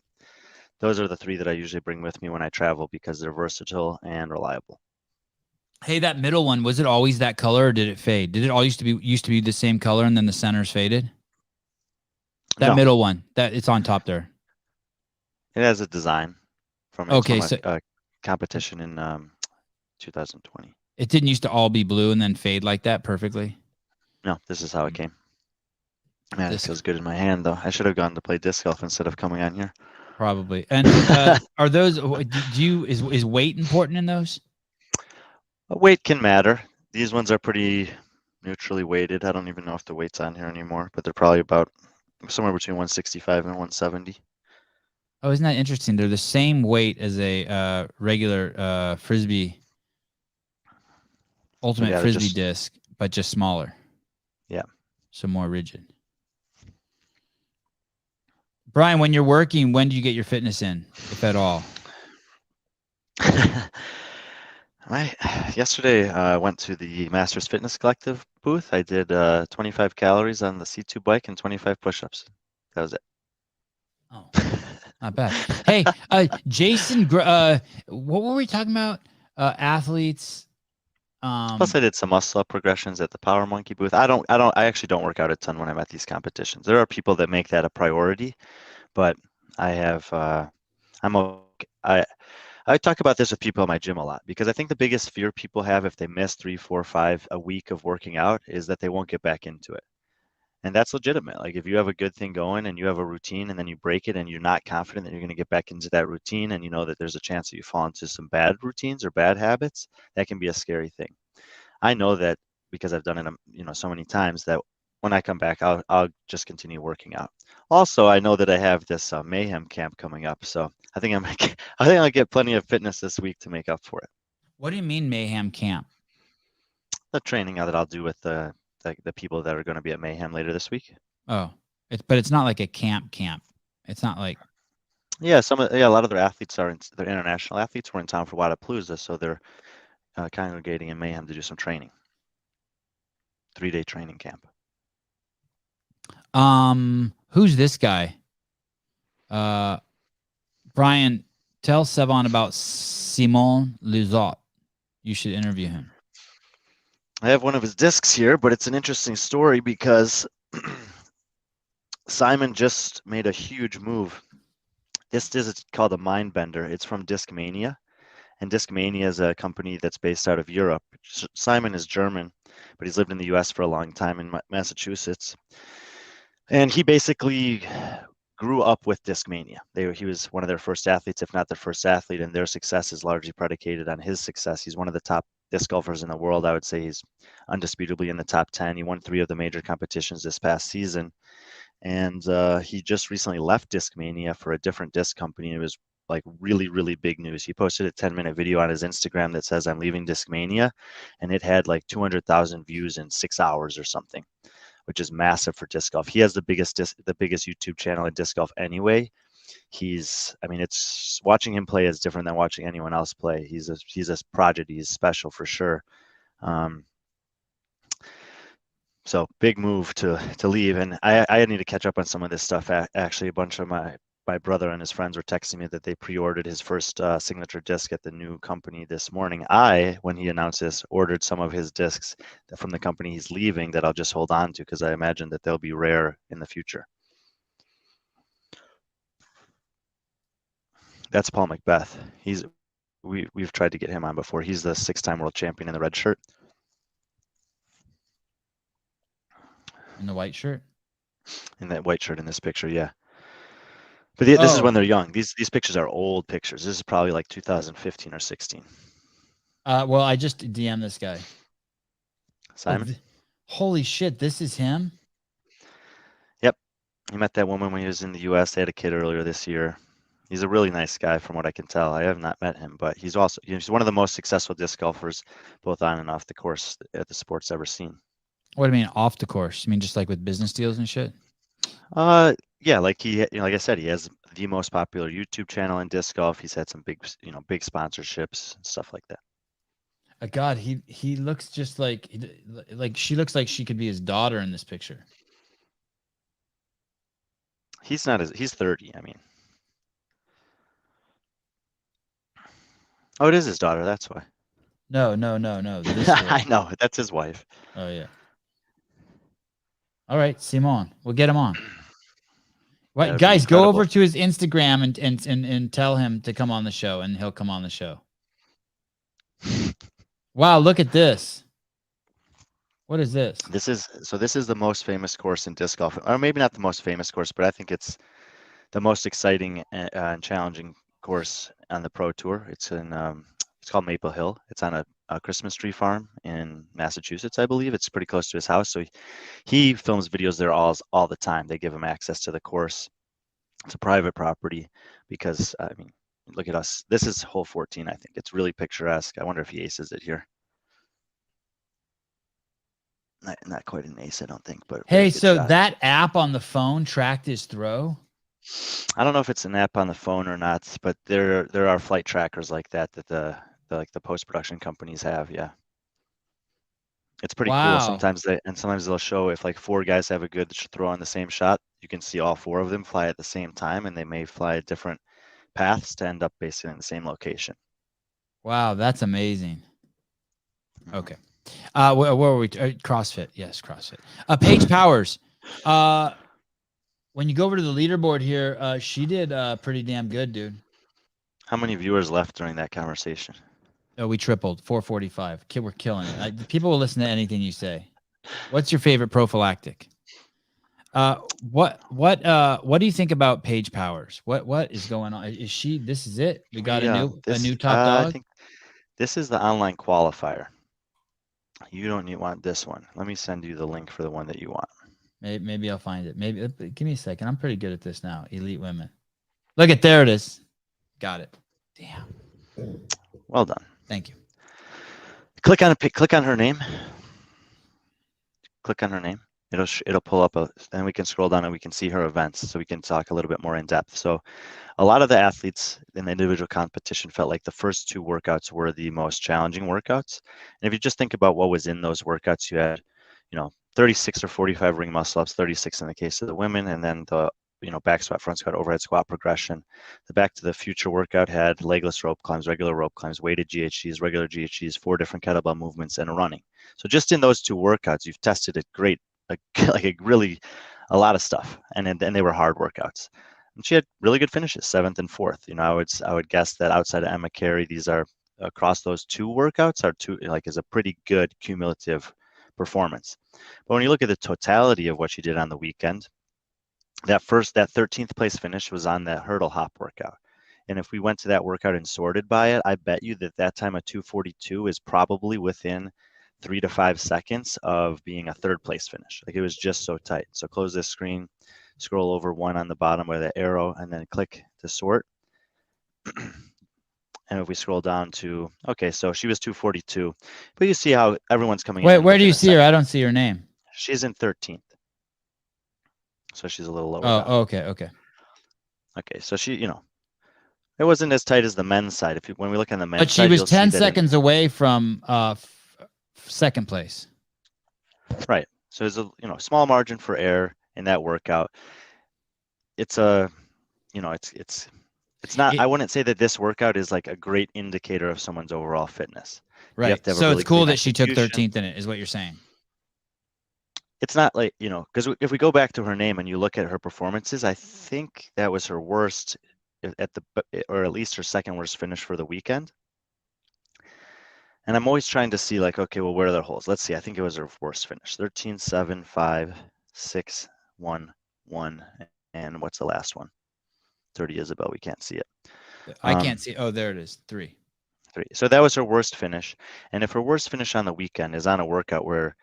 those are the 3 that I usually bring with me when I travel because they're versatile and reliable. Hey, that middle one, was it always that color or did it fade? Did it all used to be the same color and then the centers faded? That middle one, that it's on top there. It has a design from a competition in 2020. It didn't used to all be blue and then fade like that perfectly? No, this is how it came. Man, it feels good in my hand though. I should have gone to play disc golf instead of coming on here. Probably. And are those? Is weight important in those? Weight can matter. These ones are pretty neutrally weighted. I don't even know if the weight's on here anymore, but they're probably about somewhere between 165 and 170. Oh, isn't that interesting? They're the same weight as a regular Frisbee, ultimate Frisbee disc, but just smaller. Yeah. So more rigid. Brian, when you're working, when do you get your fitness in, if at all? Yesterday I went to the Masters Fitness Collective booth. I did 25 calories on the C2 bike and 25 push-ups. That was it. Oh, not bad. Hey, Jason, what were we talking about? Athletes. Plus, I did some muscle up progressions at the Power Monkey booth. I actually don't work out a ton when I'm at these competitions. There are people that make that a priority, but I have, I'm okay. I talk about this with people in my gym a lot because I think the biggest fear people have if they miss 3, 4, 5 a week of working out is that they won't get back into it. And that's legitimate. Like if you have a good thing going and you have a routine and then you break it and you're not confident that you're going to get back into that routine and you know that there's a chance that you fall into some bad routines or bad habits, that can be a scary thing. I know that because I've done it, so many times that when I come back, I'll just continue working out. Also, I know that I have this mayhem camp coming up, so I think I'll get plenty of fitness this week to make up for it. What do you mean mayhem camp? The training that I'll do with the people that are going to be at Mayhem later this week. Oh, but it's not like a camp. It's not like. Yeah, a lot of their athletes they're international athletes. We're in town for Wadapalooza, so they're congregating in Mayhem to do some training. 3-day training camp. Who's this guy? Brian, tell Sevon about Simon Lizotte. You should interview him. I have one of his discs here, but it's an interesting story because Simon just made a huge move. This disc is called a Mind Bender. It's from Discmania, and Discmania is a company that's based out of Europe. Simon is German, but he's lived in the U.S. for a long time in Massachusetts, and he basically grew up with Discmania. He was one of their first athletes, if not their first athlete, and their success is largely predicated on his success. He's one of the top disc golfers in the world. I would say he's undisputably in the top 10. He won 3 of the major competitions this past season. And he just recently left Discmania for a different disc company. It was like really, really big news. He posted a 10-minute video on his Instagram that says, "I'm leaving Discmania." And it had like 200,000 views in 6 hours or something, which is massive for disc golf. He has the biggest YouTube channel in disc golf anyway. It's watching him play is different than watching anyone else play. He's a prodigy. He's special for sure. So big move to leave, and I need to catch up on some of this stuff. Actually, a bunch of my brother and his friends were texting me that they pre-ordered his first signature disc at the new company this morning. When he announced this, ordered some of his discs from the company he's leaving that I'll just hold on to because I imagine that they'll be rare in the future. That's Paul Macbeth. We've tried to get him on before. He's the 6-time world champion in the red shirt. In the white shirt? In that white shirt in this picture, yeah. But this is when they're young. These pictures are old pictures. This is probably like 2015 or 16. Well, I just DM'd this guy. Simon? Holy shit, this is him? Yep. He met that woman when he was in the U.S. They had a kid earlier this year. He's a really nice guy from what I can tell. I have not met him, but he's one of the most successful disc golfers, both on and off the course that the sport's ever seen. What do you mean off the course? You mean just like with business deals and shit? Yeah, like like I said, he has the most popular YouTube channel in disc golf. He's had some big sponsorships and stuff like that. God, he looks just like she looks like she could be his daughter in this picture. He's 30. I mean, oh, it is his daughter. That's why. No. This I know. That's his wife. Oh yeah. All right, Simon, we'll get him on. Right, guys, go over to his Instagram and tell him to come on the show, and he'll come on the show. Wow, look at this. What is this? This is the most famous course in disc golf, or maybe not the most famous course, but I think it's the most exciting and challenging course on the Pro Tour. It's called Maple Hill. It's on a Christmas tree farm in Massachusetts, I believe. It's pretty close to his house, so he films videos there all the time. They give him access to the course. It's a private property because, I mean, look at us. This is hole 14, I think. It's really picturesque. I wonder if he aces it here. Not quite an ace, I don't think. But hey, so shot. That app on the phone tracked his throw? I don't know if it's an app on the phone or not, but there are flight trackers like that the like the post-production companies have. Yeah. It's pretty cool. Wow. Sometimes they'll show if like 4 guys have a good throw on the same shot, you can see all 4 of them fly at the same time, and they may fly at different paths to end up basically in the same location. Wow, that's amazing. Mhm. Okay. Where were we? CrossFit. Yes, CrossFit. Paige Powers. When you go over to the leaderboard here, she did pretty damn good, dude. How many viewers left during that conversation? Oh, we tripled 445. We're killing it. People will listen to anything you say. What's your favorite prophylactic? What do you think about Paige Powers? What is going on? Is she? This is it. We got a new top I dog. think this is the online qualifier. You don't want this one. Let me send you the link for the one that you want. Maybe I'll find it. Maybe give me a second. I'm pretty good at this now. Elite women. Look at there it is. Got it. Damn. Well done. Thank you. Click on her name. Click on her name. It'll pull up and we can scroll down and we can see her events, so we can talk a little bit more in depth. So a lot of the athletes in the individual competition felt like the first 2 workouts were the most challenging workouts. And if you just think about what was in those workouts, you had, 36 or 45 ring muscle ups, 36 in the case of the women, and then the back squat, front squat, overhead squat progression. The Back to the Future workout had legless rope climbs, regular rope climbs, weighted GHGs, regular GHGs, 4 different kettlebell movements, and running. So just in those 2 workouts, you've tested it great, a lot of stuff, and they were hard workouts. And she had really good finishes, 7th and 4th. I would guess that outside of Emma Carey, these are across those 2 workouts is a pretty good cumulative performance. But when you look at the totality of what she did on the weekend, that 13th place finish was on that hurdle hop workout. And if we went to that workout and sorted by it, I bet you that time of 2:42 is probably within 3 to 5 seconds of being a 3rd place finish. Like, it was just so tight. So close this screen, scroll over 1 on the bottom with the arrow, and then click to sort. And if we scroll down to, okay, so she was 2:42, but you see how everyone's coming in. Wait, where do you see her? I don't see her name. She's in 13th. So she's a little lower down. Oh, okay. Okay, so she, it wasn't as tight as the men's side. When we look on the men's side, but she was 10 see seconds away from 2nd place. Right. So there's a small margin for error in that workout. It's it's not. I wouldn't say that this workout is like a great indicator of someone's overall fitness. Right. So really it's cool that she took 13th in it, is what you're saying. It's not like, because if we go back to her name and you look at her performances, I think that was her worst or at least her 2nd worst finish for the weekend. And I'm always trying to see, like, okay, well, where are the holes? Let's see. I think it was her worst finish. 13, 7, 5, 6, 1, 1. And what's the last one? 30, Isabel. We can't see it. I can't see. Oh, there it is. 3. So that was her worst finish. And if her worst finish on the weekend is on a workout where,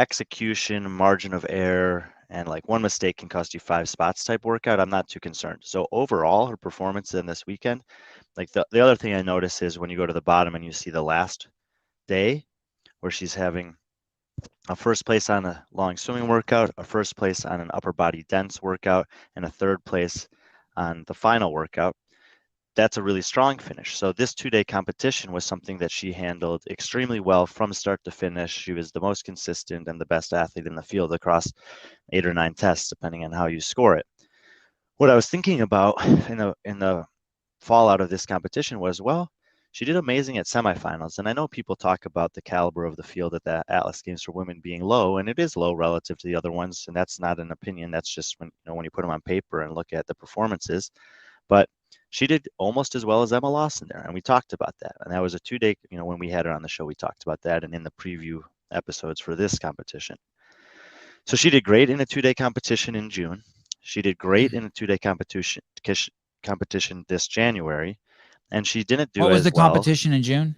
execution, margin of error, and like 1 mistake can cost you 5 spots type workout, I'm not too concerned. So overall, her performance in this weekend, like the other thing I notice is when you go to the bottom and you see the last day where she's having a 1st place on a long swimming workout, a 1st place on an upper body dense workout, and a 3rd place on the final workout. That's a really strong finish. So this 2-day competition was something that she handled extremely well from start to finish. She was the most consistent and the best athlete in the field across 8 or 9 tests, depending on how you score it. What I was thinking about in the fallout of this competition was, well, she did amazing at semifinals. And I know people talk about the caliber of the field at the Atlas Games for women being low, and it is low relative to the other ones. And that's not an opinion. That's just when you put them on paper and look at the performances. But she did almost as well as Emma Lawson there, and we talked about that. And that was a 2-day, when we had her on the show, we talked about that, and in the preview episodes for this competition. So she did great in a 2-day competition in June. She did great in a 2-day competition this January, and she didn't do as well. What was the competition in June?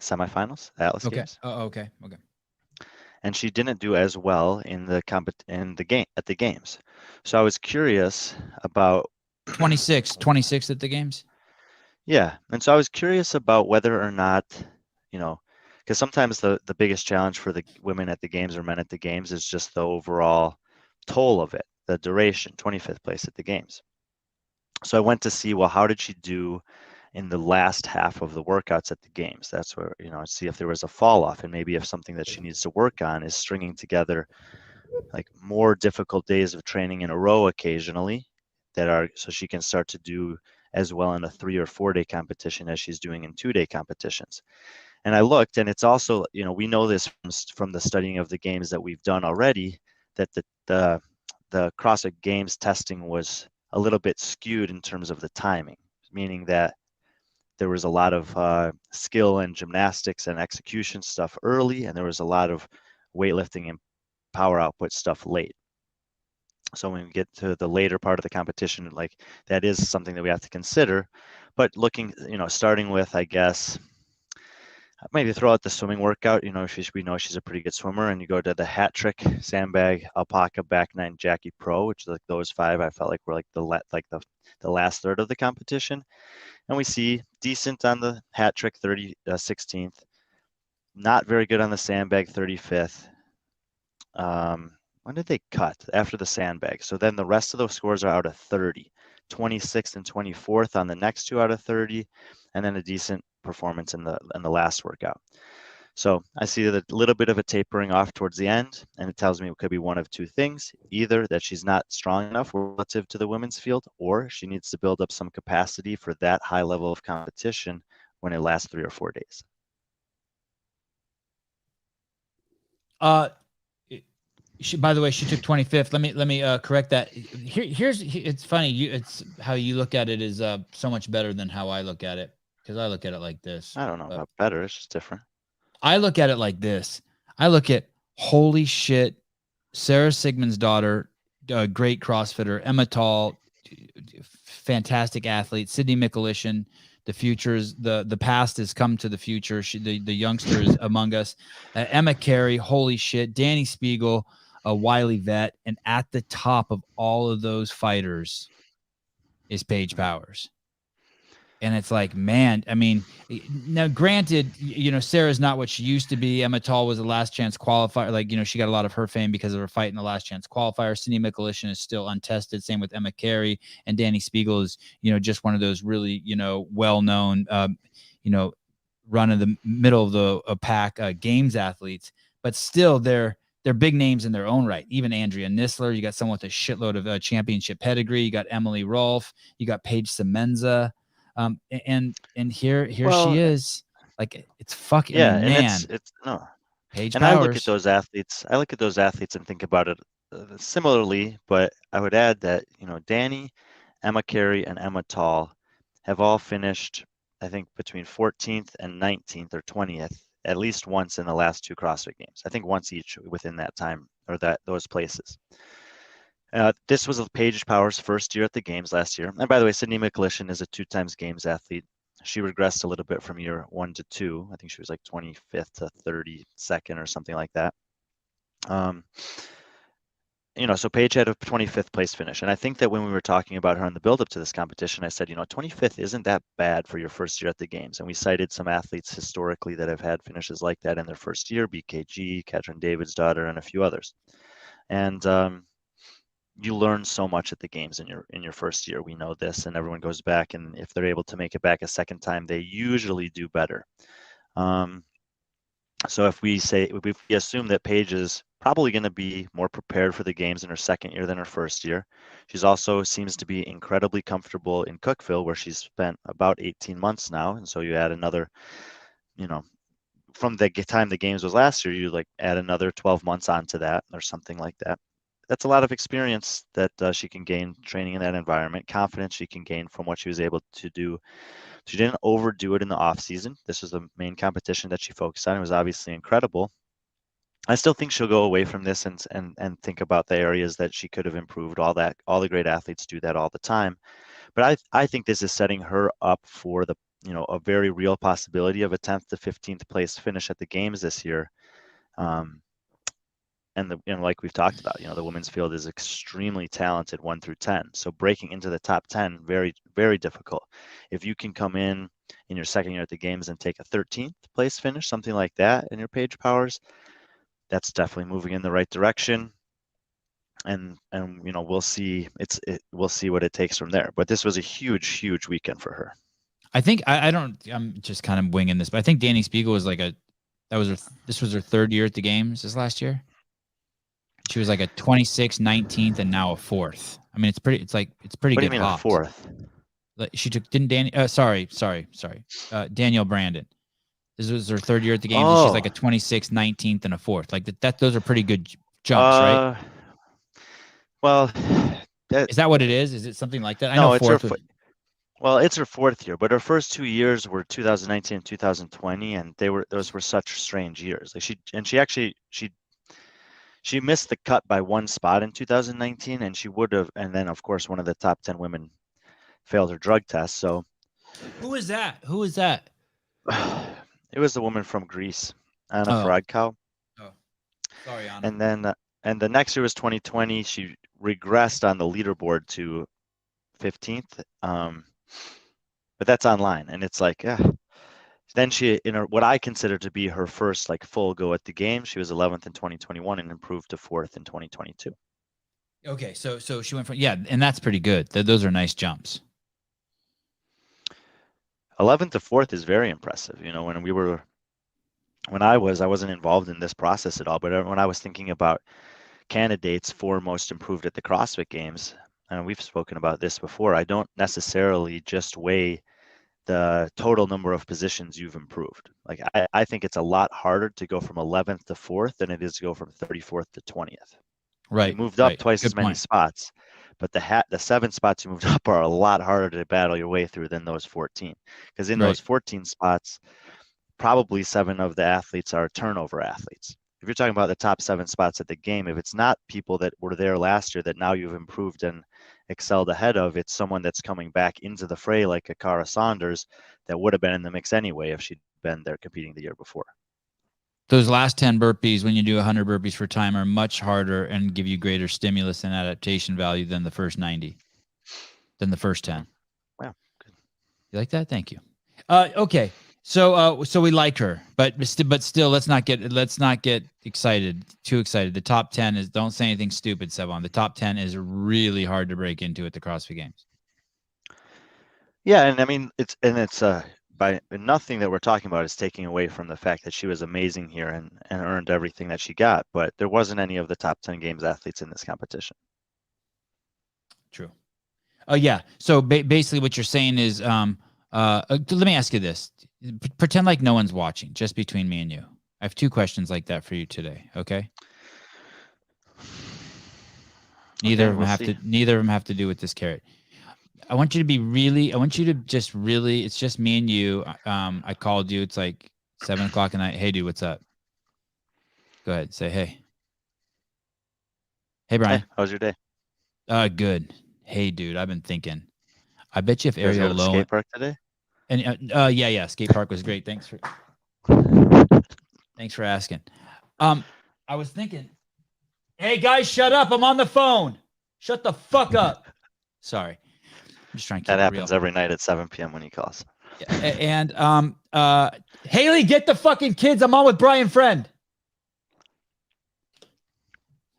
Semifinals, Atlas Games. Oh, okay. And she didn't do as well in the games. So I was curious about 26 at the games. Yeah, and so I was curious about whether or not, because sometimes the biggest challenge for the women at the games or men at the games is just the overall toll of it. the duration, 25th place at the games. So I went to see, well, how did she do in the last half of the workouts at the games? That's where, see if there was a fall off, and maybe if something that she needs to work on is stringing together like more difficult days of training in a row occasionally so she can start to do as well in a 3 or 4 day competition as she's doing in 2-day competitions. And I looked, and it's also, we know this from the studying of the games that we've done already, that the CrossFit Games testing was a little bit skewed in terms of the timing, meaning that there was a lot of skill and gymnastics and execution stuff early, and there was a lot of weightlifting and power output stuff late. So when we get to the later part of the competition, like that is something that we have to consider. But looking, starting with, I guess, maybe throw out the swimming workout. We know she's a pretty good swimmer, and you go to the hat trick, sandbag, alpaca, back nine, Jackie Pro, which is like those 5. I felt like were like the last third of the competition, and we see decent on the hat trick, 16th, not very good on the sandbag, 35th. When did they cut after the sandbag? So then the rest of those scores are out of 30, 26th and 24th on the next 2 out of 30, and then a decent performance in the last workout. So I see a little bit of a tapering off towards the end, and it tells me it could be one of 2 things: either that she's not strong enough relative to the women's field, or she needs to build up some capacity for that high level of competition when it lasts 3 or 4 days. By the way, she took 25th. Let me correct that. Here's it's funny. It's how you look at it is so much better than how I look at it, because I look at it like this. I don't know about better. It's just different. I look at it like this. I look at, holy shit, Sarah Sigmund's daughter, great CrossFitter, Emma Tall, fantastic athlete, Sydney Mikulishin. The futures, the past has come to the future. The youngster is among us. Emma Carey, holy shit, Danny Spiegel, a wily vet, and at the top of all of those fighters is Paige Powers. And it's like, man, I mean, now granted, Sarah's not what she used to be. Emma Tall was a last chance qualifier. Like, she got a lot of her fame because of her fight in the last chance qualifier. Sydney Mikulishin is still untested. Same with Emma Carey, and Danny Spiegel is, just one of those really, well-known, run in the middle of the pack games athletes, but still they're big names in their own right. Even Andrea Nisler, you got someone with a shitload of championship pedigree. You got Emily Rolfe, you got Paige Semenza. And here she is, like, it's fucking, yeah. I mean, and man, it's no. Paige And Powers. I look at those athletes and think about it similarly, but I would add that, Danny, Emma Carey, and Emma Tall have all finished, I think, between 14th and 19th or 20th, at least once in the last 2 CrossFit Games. I think once each within that time, or those places. This was Paige Powers' first year at the Games last year. And by the way, Sydney Mikulishin is a 2-time Games athlete. She regressed a little bit from year 1 to 2. I think she was like 25th to 32nd or something like that. So Paige had a 25th place finish. And I think that when we were talking about her in the build-up to this competition, I said, 25th isn't that bad for your first year at the Games. And we cited some athletes historically that have had finishes like that in their first year: BKG, Katrin David's daughter, and a few others. And you learn so much at the Games in your first year. We know this, and everyone goes back, and if they're able to make it back a second time, they usually do better. So if we assume that Paige is probably going to be more prepared for the Games in her second year than her first year, she's also seems to be incredibly comfortable in Cookeville, where she's spent about 18 months now. And so you add another, from the time the Games was last year, you add another 12 months onto that or something like that. That's a lot of experience that she can gain training in that environment, confidence she can gain from what she was able to do. She didn't overdo it in the off season. This was the main competition that she focused on. It was obviously incredible. I still think she'll go away from this and think about the areas that she could have improved. All the great athletes do that all the time. But I think this is setting her up for a very real possibility of a 10th to 15th place finish at the Games this year. And like we've talked about, the women's field is extremely talented 1 through 10. So breaking into the top 10, very, very difficult. If you can come in your second year at the Games and take a 13th place finish, something like that, in your Paige Powers, that's definitely moving in the right direction. and we'll see. We'll see what it takes from there. But this was a huge weekend for her. I think I'm just kind of winging this, but I think Danny Spiegel was like this was her third year at the games this last year. She was like a 26th, 19th, and now a 4th. I mean, it's pretty What do you good mean a hops. 4th? Like she didn't Danny sorry. Danielle Brandon. This was her third year at the games, and she's like a 26th, 19th, and a 4th. Like those are pretty good jumps, right? Well, is that what it is? Is it something like that? I no, know it's fourth. Well, it's her 4th year, but her first 2 years were 2019 and 2020, and those were such strange years. Like she missed the cut by one spot in 2019, and she would have, and then of course one of the top 10 women failed her drug test. So who is that? Who is that? It was the woman from Greece, Anna Faradkau. Oh, sorry, Anna. And the next year was 2020. She regressed on the leaderboard to 15th. But that's online, and it's like, Then she, what I consider to be her first like full go at the game, she was 11th in 2021 and improved to 4th in 2022. Okay, so she went from and that's pretty good. Those are nice jumps. 11th to 4th is very impressive. When I wasn't involved in this process at all, but when I was thinking about candidates for most improved at the CrossFit Games, and we've spoken about this before, I don't necessarily just weigh the total number of positions you've improved. Like I think it's a lot harder to go from 11th to 4th than it is to go from 34th to 20th. Right. You moved up twice as many spots, but the 7 spots you moved up are a lot harder to battle your way through than those 14. Because in those 14 spots, probably 7 of the athletes are turnover athletes. If you're talking about the top 7 spots at the game, if it's not people that were there last year that now you've improved and excelled ahead of, it's someone that's coming back into the fray like a Cara Saunders that would have been in the mix anyway if she'd been there competing the year before. Those last 10 burpees, when you do 100 burpees for time, are much harder and give you greater stimulus and adaptation value than the first 90, than the first 10. Wow, good. You like that? Thank you. Okay. So we like her, but still, let's not get too excited. The top 10 is, don't say anything stupid, Sevon. The top 10 is really hard to break into at the CrossFit Games. Yeah, and I mean it's by nothing that we're talking about is taking away from the fact that she was amazing here and earned everything that she got, but there wasn't any of the top 10 games athletes in this competition. True. Yeah. So basically, what you're saying is, let me ask you this. Pretend like no one's watching, just between me and you. I have 2 questions like that for you today. Okay. Neither of them have to do with this carrot. I want you to just really, it's just me and you. I called you. It's like 7 o'clock at night. Hey, dude, what's up? Go ahead. Say, hey. Hey, Brian. Hey, how was your day? Good. Hey, dude, I've been thinking. I bet you if Ariel Ariel Lowen. Skate park today? And yeah, skate park was great. Thanks for asking. I was thinking, hey guys, shut up! I'm on the phone. Shut the fuck up. Sorry, I'm just trying to keep that happens every night at 7 p.m. when he calls. Yeah, and Haley, get the fucking kids. I'm on with Brian Friend.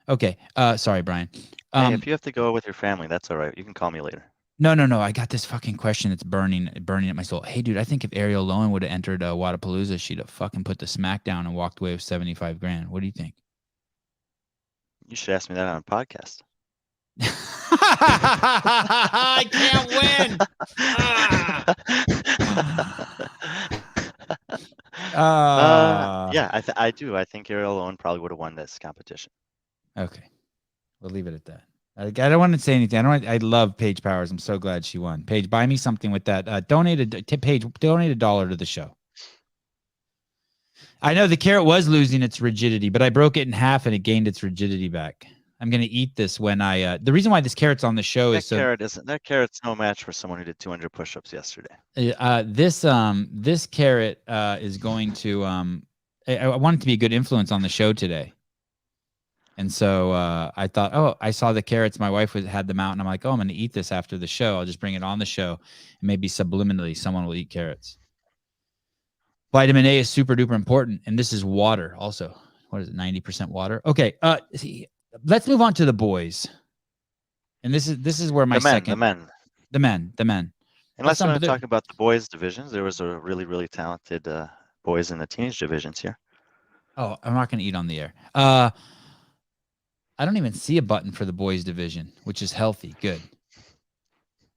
Okay, sorry, Brian. Hey, if you have to go with your family, that's all right. You can call me later. No. I got this fucking question that's burning at my soul. Hey, dude, I think if Ariel Lowen would have entered Wadapalooza, she'd have fucking put the smack down and walked away with $75,000. What do you think? You should ask me that on a podcast. I can't win. Yeah, I do. I think Ariel Lowen probably would have won this competition. Okay, we'll leave it at that. I don't want to say anything. I love Paige Powers. I'm so glad she won. Paige, buy me something with that. Donate $1 to the show. I know the carrot was losing its rigidity, but I broke it in half and it gained its rigidity back. I'm gonna eat this when I. The reason why this carrot's on the show is that carrot's no match for someone who did 200 push-ups yesterday. This carrot is going to. I want it to be a good influence on the show today. And so I thought, I saw the carrots. My wife had them out, and I'm like, I'm going to eat this after the show. I'll just bring it on the show, and maybe subliminally someone will eat carrots. Vitamin A is super duper important, and this is water also. What is it? 90% water. Okay. let's move on to the boys. And this is where my the men. the men. Unless you not- want but to they're- talk about the boys divisions, there was a really, really talented boys in the teenage divisions here. Oh, I'm not going to eat on the air. I don't even see a button for the boys division, which is healthy. Good.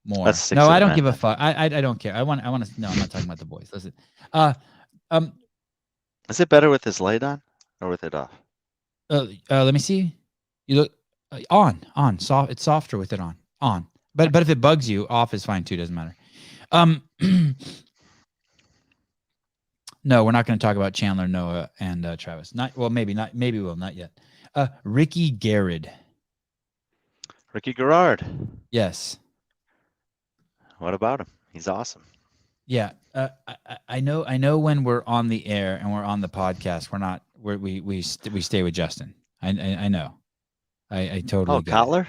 More. Let's stick No, to the I don't men give a then. fuck. I don't care. I want to. No, I'm not talking about the boys. Listen. Is it better with this light on or with it off? Let me see. You look on. Soft. It's softer with it on. But if it bugs you, off is fine too. Doesn't matter. No, we're not going to talk about Chandler, Noah, and Travis. Maybe not. Maybe we'll not yet. Ricky Garrett. Ricky Garrard. Yes. What about him? He's awesome. Yeah. I know when we're on the air and we're on the podcast, we stay with Justin. I know. I totally get it. Kotler?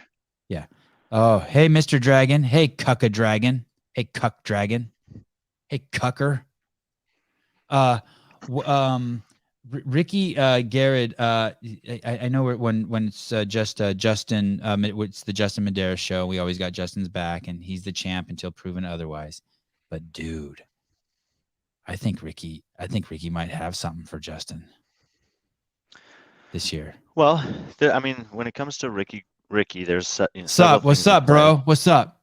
Yeah. Oh, hey, Mr. Dragon. Hey, Cucka Dragon. Hey, Cuck Dragon. Hey, Cucker. Ricky Garrett. I know when it's just Justin. It's the Justin Medeiros show. We always got Justin's back, and he's the champ until proven otherwise. But dude, I think Ricky might have something for Justin this year. Well, when it comes to Ricky, there's What's up, bro? What's up?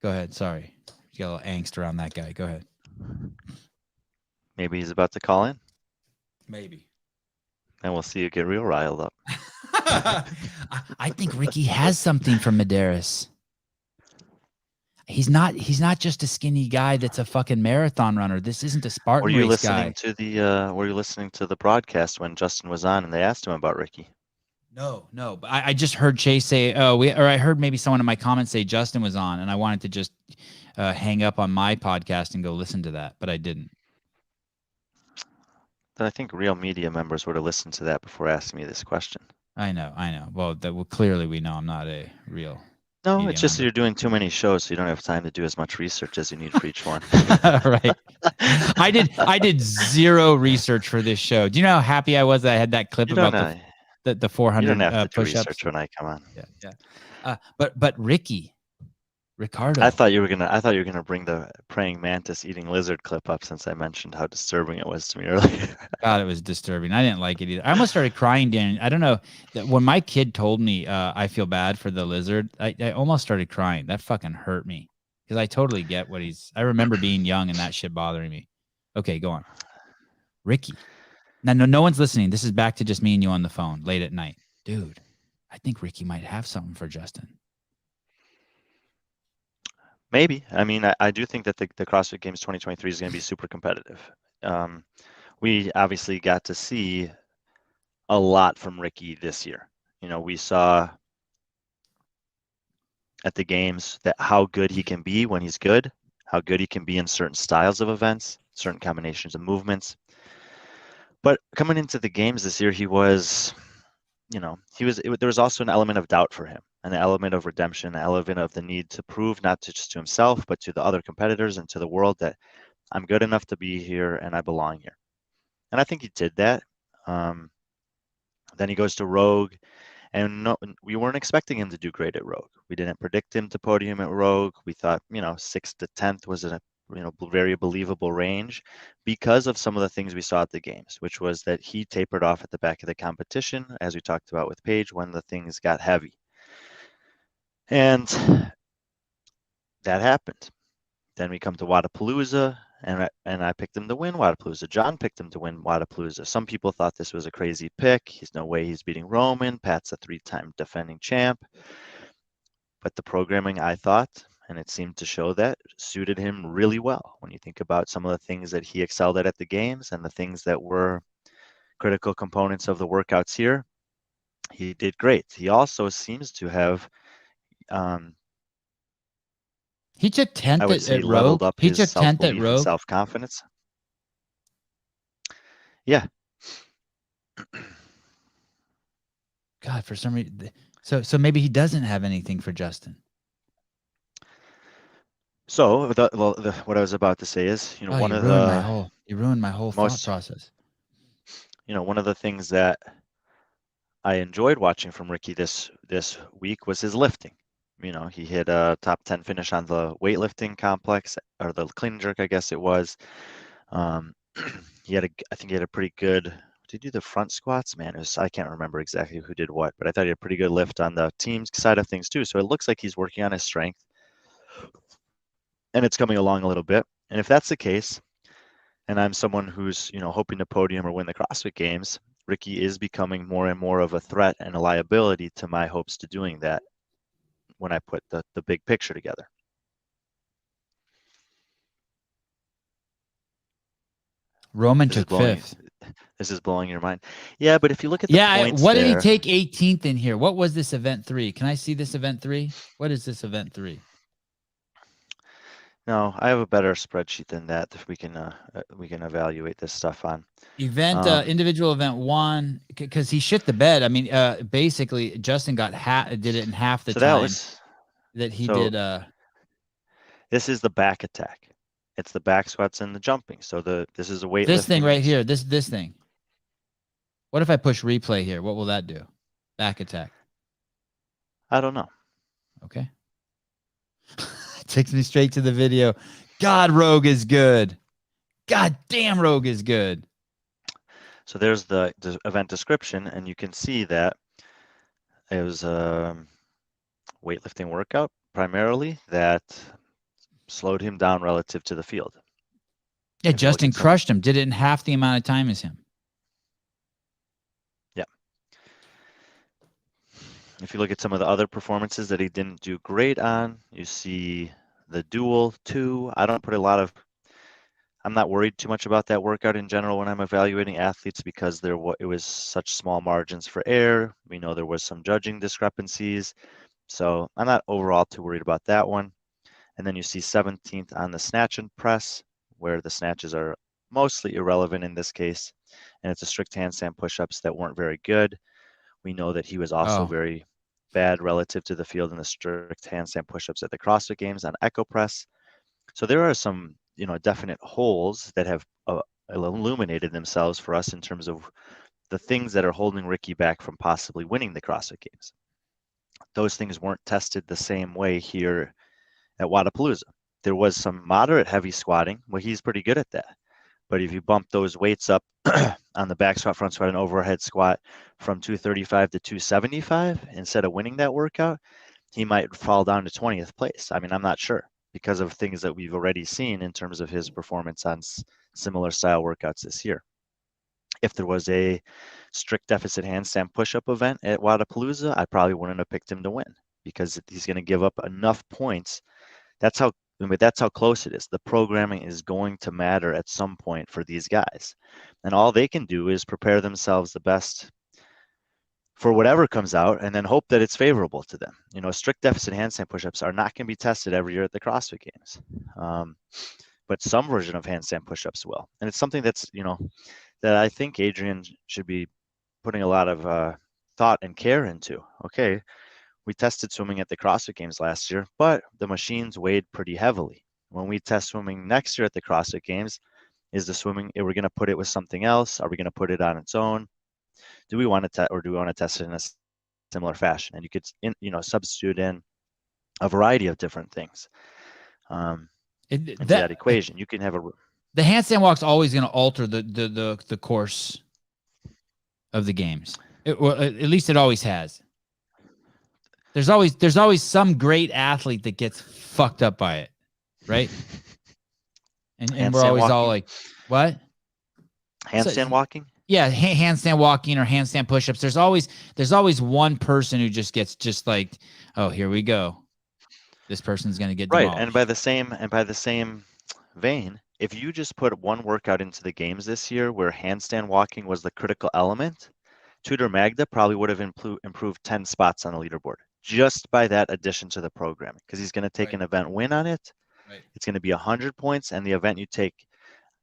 Go ahead. Sorry, you got a little angst around that guy. Go ahead. Maybe he's about to call in. Maybe. And we'll see you get real riled up. I think Ricky has something from Medeiros. He's not just a skinny guy that's a fucking marathon runner. This isn't a Spartan race guy. Were you listening to the broadcast when Justin was on and they asked him about Ricky? No. But I just heard Chase say, I heard maybe someone in my comments say Justin was on, and I wanted to just hang up on my podcast and go listen to that, but I didn't. Then I think real media members would have listened to that before asking me this question. I know. Well, clearly we know I'm not a real. No, it's just you're doing too many shows, so you don't have time to do as much research as you need for each one. Right. I did zero research for this show. Do you know how happy I was that I had that clip about the 400 you don't have to do push-ups? research when I come on. Yeah. But Ricardo. I thought you were gonna bring the praying mantis eating lizard clip up since I mentioned how disturbing it was to me earlier. God, it was disturbing. I didn't like it either. I almost started crying, Dan. I don't know. When my kid told me I feel bad for the lizard, I almost started crying. That fucking hurt me because I totally get what I remember being young and that shit bothering me. Okay, go on. Ricky. Now, no one's listening. This is back to just me and you on the phone late at night. Dude, I think Ricky might have something for Justin. Maybe. I do think that the CrossFit Games 2023 is going to be super competitive. We obviously got to see a lot from Ricky this year. We saw at the games that how good he can be when he's good, how good he can be in certain styles of events, certain combinations of movements. But coming into the games this year, there was also an element of doubt for him, an element of redemption, an element of the need to prove not just to himself, but to the other competitors and to the world that I'm good enough to be here and I belong here. And I think he did that. Then he goes to Rogue, and we weren't expecting him to do great at Rogue. We didn't predict him to podium at Rogue. We thought, 6th to 10th was a very believable range because of some of the things we saw at the games, which was that he tapered off at the back of the competition, as we talked about with Paige, when the things got heavy. And that happened. Then we come to Wodapalooza, and I picked him to win Wodapalooza. John picked him to win Wodapalooza. Some people thought this was a crazy pick. There's no way he's beating Roman. Pat's a 3-time defending champ. But the programming, I thought, and it seemed to show that, suited him really well. When you think about some of the things that he excelled at the games and the things that were critical components of the workouts here, he did great. He also seems to have he took 10th I would say at leveled Rogue. up He his took 10th at self-belief and Rogue. self-confidence. Yeah. God, for some reason, so maybe he doesn't have anything for Justin. So what I was about to say is, you ruined my whole thought process. One of the things that I enjoyed watching from Ricky this week was his lifting. He hit a top 10 finish on the weightlifting complex, or the clean and jerk, I guess it was. Um, I think he had a pretty good. Did he do the front squats? Man, I can't remember exactly who did what, but I thought he had a pretty good lift on the team's side of things too. So it looks like he's working on his strength, and it's coming along a little bit. And if that's the case, and I'm someone who's hoping to podium or win the CrossFit Games, Ricky is becoming more and more of a threat and a liability to my hopes to doing that when I put the big picture together. Roman took fifth. This is blowing your mind. Yeah, but if you look at the points what there, did he take 18th in here? What was this event 3? Can I see this event 3? What is this event 3? No, I have a better spreadsheet than that that we can evaluate this stuff on. Event individual event 1, because he shit the bed. I mean, basically Justin did it in half the time that he did. This is the back attack. It's the back squats and the jumping. So this is a weightlifting. This thing right here. This thing. What if I push replay here? What will that do? Back attack. I don't know. Okay. Takes me straight to the video. God, Rogue is good. God damn, Rogue is good. So there's the event description, and you can see that it was a weightlifting workout primarily that slowed him down relative to the field. Yeah, Justin crushed him. Did it in half the amount of time as him. Yeah. If you look at some of the other performances that he didn't do great on, you see the dual 2. I'm not worried too much about that workout in general when I'm evaluating athletes because it was such small margins for error. We know there was some judging discrepancies. So I'm not overall too worried about that one. And then you see 17th on the snatch and press, where the snatches are mostly irrelevant in this case. And it's a strict handstand push-ups that weren't very good. We know that he was also very bad relative to the field in the strict handstand push-ups at the CrossFit Games on Echo Press. So there are some, definite holes that have illuminated themselves for us in terms of the things that are holding Ricky back from possibly winning the CrossFit Games. Those things weren't tested the same way here at Wodapalooza. There was some moderate heavy squatting. Well, he's pretty good at that. But if you bump those weights up on the back squat, front squat, and overhead squat from 235 to 275, instead of winning that workout, he might fall down to 20th place. I mean, I'm not sure because of things that we've already seen in terms of his performance on similar style workouts this year. If there was a strict deficit handstand push-up event at Wodapalooza, I probably wouldn't have picked him to win because he's going to give up enough points. That's how close it is. The programming is going to matter at some point for these guys. And all they can do is prepare themselves the best for whatever comes out and then hope that it's favorable to them. Strict deficit handstand push-ups are not going to be tested every year at the CrossFit Games. But some version of handstand push-ups will. And it's something that's, that I think Adrian should be putting a lot of thought and care into. Okay, we tested swimming at the CrossFit Games last year, but the machines weighed pretty heavily. When we test swimming next year at the CrossFit Games, is the swimming, are we going to put it with something else? Are we going to put it on its own? Do we want to test it in a similar fashion? And you could, substitute in a variety of different things into that equation. You can have the handstand walk's always going to alter the course of the games. At least it always has. There's always some great athlete that gets fucked up by it, right? And we're always all like, what? Handstand walking? Yeah, handstand walking or handstand push-ups. There's always one person who just gets like, oh, here we go. This person's going to get demolished. Right, and by the same vein, if you just put one workout into the games this year where handstand walking was the critical element, Tudor Magda probably would have improved 10 spots on the leaderboard just by that addition to the programming, because he's going to take an event win on it. Right. It's going to be 100 points, and the event you take,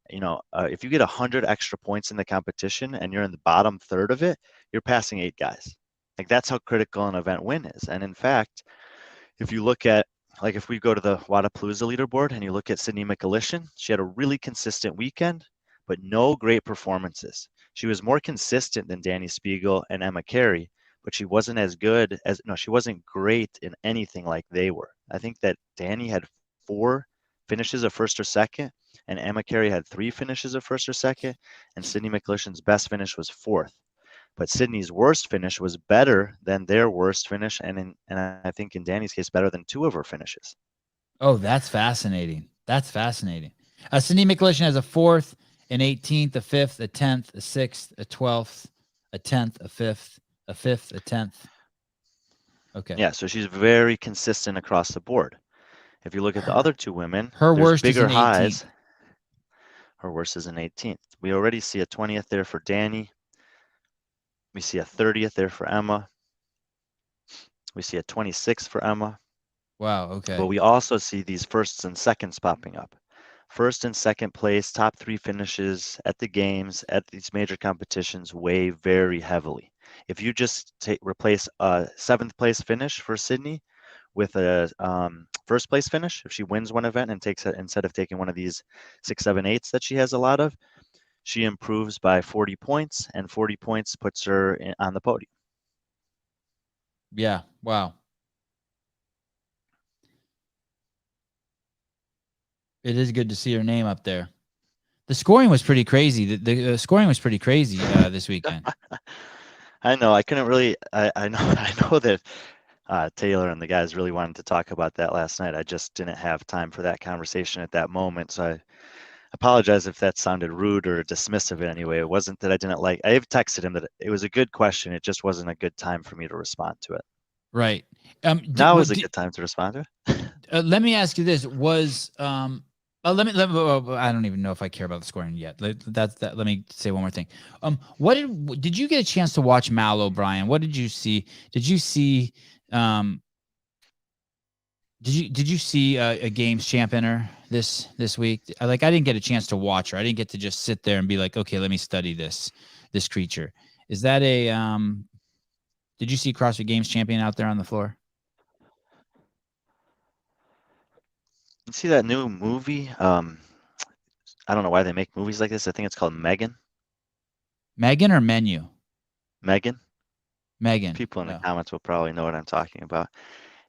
if you get 100 extra points in the competition and you're in the bottom third of it, you're passing 8 guys. Like, that's how critical an event win is. And in fact, if you look at, like, if we go to the Wodapalooza leaderboard and you look at Sydney McAlishan, she had a really consistent weekend, but no great performances. She was more consistent than Danny Spiegel and Emma Carey, but she wasn't as good as no, she wasn't great in anything like they were. I think that Danny had 4 finishes of first or second, and Emma Carey had 3 finishes of first or second, and Sydney McLishan's best finish was 4th. But Sydney's worst finish was better than their worst finish, and I think in Danny's case, better than 2 of her finishes. Oh, that's fascinating. That's fascinating. Cindy McLishan has a 4th, an 18th, a 5th, a 10th, a 6th, a 12th, a 10th, a 5th, a 5th, a 10th. Okay. Yeah, so she's very consistent across the board. If you look at the other 2 women, Her there's worst is bigger an 18th. highs. Her worst is an 18th. We already see a 20th there for Danny. We see a 30th there for Emma. We see a 26th for Emma. Wow. Okay. But we also see these firsts and seconds popping up. First and second place, top 3 finishes at the games, at these major competitions weigh very heavily. If you just replace a 7th place finish for Sydney with a first place finish, if she wins one event and takes it instead of taking one of these 6, 7, 8s that she has a lot of, she improves by 40 points, and 40 points puts her on the podium. Yeah. Wow. It is good to see her name up there. The scoring was pretty crazy. The scoring was pretty crazy this weekend. I know. I couldn't really. I know. I know that Taylor and the guys really wanted to talk about that last night. I just didn't have time for that conversation at that moment. So I apologize if that sounded rude or dismissive in any way. It wasn't that I didn't like. I have texted him that it was a good question. It just wasn't a good time for me to respond to it. Right. Now is a good time to respond to it. Let me ask you this: was let me. I don't even know if I care about the scoring yet. That's that. Let me say one more thing. What did you get a chance to watch Mal O'Brien? What did you see? Did you see? Did you see a games championer this week? I didn't get a chance to watch her. I didn't get to just sit there and be like, okay, let me study this creature. Is that a Did you see CrossFit Games champion out there on the floor? You see that new movie? I don't know why they make movies like this. I think it's called Megan. Megan or Menu? Megan. Megan. People in the comments will probably know what I'm talking about.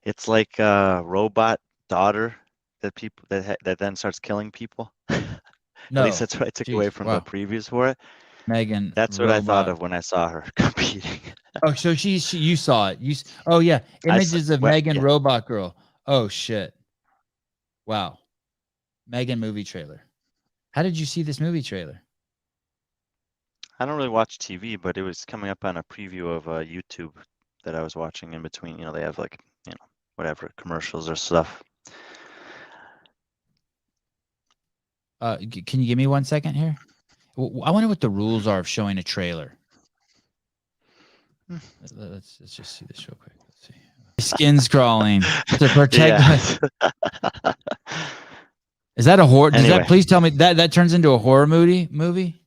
It's like a robot daughter that then starts killing people. No. At least that's what I took away from the previews for it. Megan. That's what I thought of when I saw her competing. Oh, so you saw it. Oh yeah, images of Megan Robot Girl. Oh shit. Wow. Megan movie trailer. How did you see this movie trailer? I don't really watch TV, but it was coming up on a preview of YouTube that I was watching in between. They have whatever commercials or stuff. Can you give me 1 second here? I wonder what the rules are of showing a trailer. Let's just see this real quick. Let's see. Skin's crawling to protect. Is that a horror? Does that please tell me that turns into a horror movie?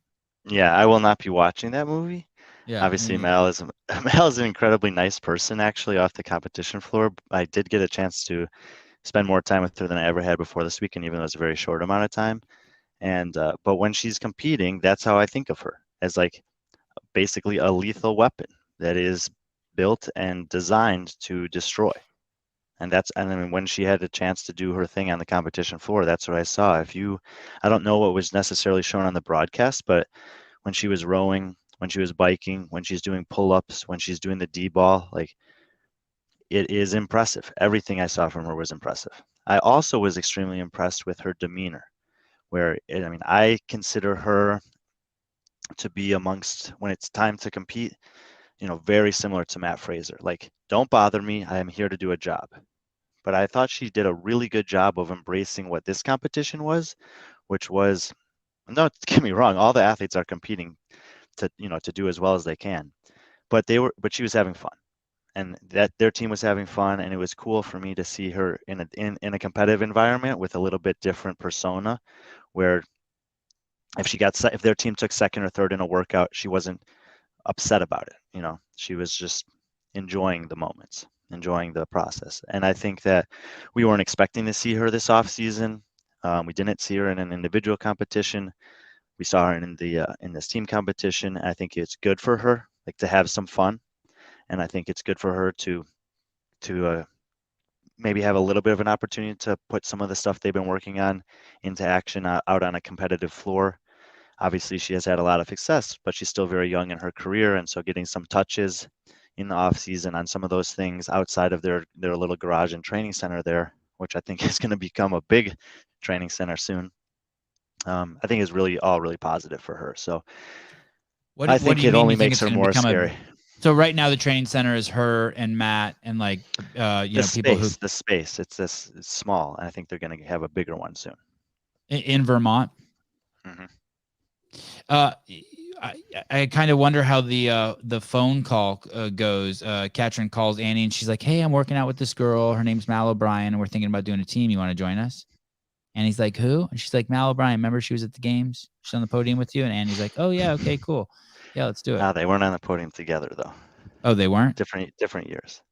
Yeah, I will not be watching that movie. Yeah, obviously Mal is an incredibly nice person. Actually, off the competition floor, I did get a chance to spend more time with her than I ever had before this weekend, even though it was a very short amount of time. And but when she's competing, that's how I think of her, as like basically a lethal weapon that is built and designed to destroy. And then when she had a chance to do her thing on the competition floor, that's what I saw. I don't know what was necessarily shown on the broadcast, but when she was rowing, when she was biking, when she's doing pull-ups, when she's doing the D-ball, like, it is impressive. Everything I saw from her was impressive. I also was extremely impressed with her demeanor, I consider her to be amongst, when it's time to compete, very similar to Matt Fraser. Like, don't bother me. I am here to do a job. But I thought she did a really good job of embracing what this competition was, which was, don't get me wrong, all the athletes are competing to do as well as they can. But she was having fun. And that their team was having fun, and it was cool for me to see her in a competitive environment with a little bit different persona, where if their team took second or third in a workout, she wasn't upset about it. She was just enjoying the moments, enjoying the process. And I think that we weren't expecting to see her this off season. We didn't see her in an individual competition, We saw her in this team competition. I think it's good for her, like to have some fun, and I think it's good for her to maybe have a little bit of an opportunity to put some of the stuff they've been working on into action out on a competitive floor. Obviously, she has had a lot of success, but she's still very young in her career, and so getting some touches in the off season on some of those things outside of their little garage and training center there, which I think is going to become a big training center soon. I think is really all really positive for her. So What I do think you it mean? only You think makes it's her going to more become scary. So right now the training center is her and Matt and like people who The space. It's small, and I think they're going to have a bigger one soon. in Vermont. Mm-hmm. Uh, I kind of wonder how the phone call goes. Katrin calls Annie and she's like, "Hey, I'm working out with this girl. Her name's Mal O'Brien, and we're thinking about doing a team. You want to join us?" And he's like, "Who?" And she's like, "Mal O'Brien. Remember she was at the games? She's on the podium with you." And Annie's like, "Oh yeah, okay, cool. Yeah, let's do it." They weren't on the podium together though. Oh, they weren't? Different years.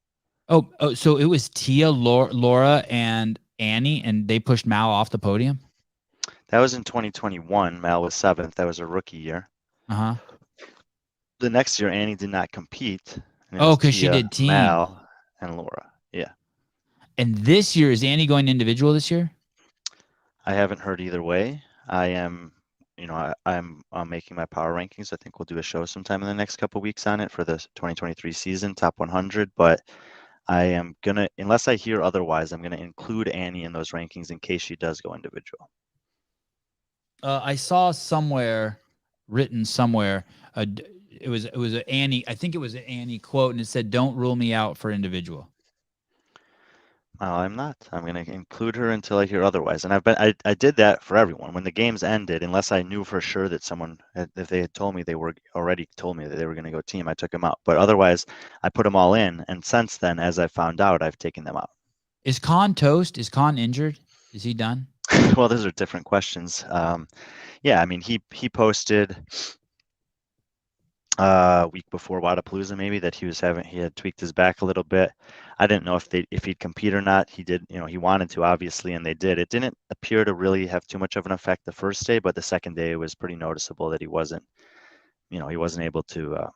Oh, so it was Tia, Laura, and Annie, and they pushed Mal off the podium? That was in 2021. Mal was 7th. That was a rookie year. Uh-huh. The next year, Annie did not compete. And it Oh, was because she Tia, did team. Mal, and Laura. Yeah. And this year, is Annie going individual this year? I haven't heard either way. I am, I'm making my power rankings. I think we'll do a show sometime in the next couple weeks on it for the 2023 season, top 100. But I am gonna, unless I hear otherwise, I'm gonna include Annie in those rankings in case she does go individual. I saw somewhere, written somewhere, it was an Annie. I think it was an Annie quote, and it said, "Don't rule me out for individual." I'm not. I'm going to include her until I hear otherwise. And I did that for everyone. When the games ended, unless I knew for sure that if they had told me they were already told me that they were going to go team, I took them out. But otherwise, I put them all in. And since then, as I found out, I've taken them out. Is Khan toast? Is Khan injured? Is he done? Well, those are different questions. Yeah, I mean, he posted week before Wadapalooza maybe that he had tweaked his back a little bit. I didn't know if he'd compete or not. He did, he wanted to obviously, and they did. It didn't appear to really have too much of an effect the first day, but the second day it was pretty noticeable that he wasn't able to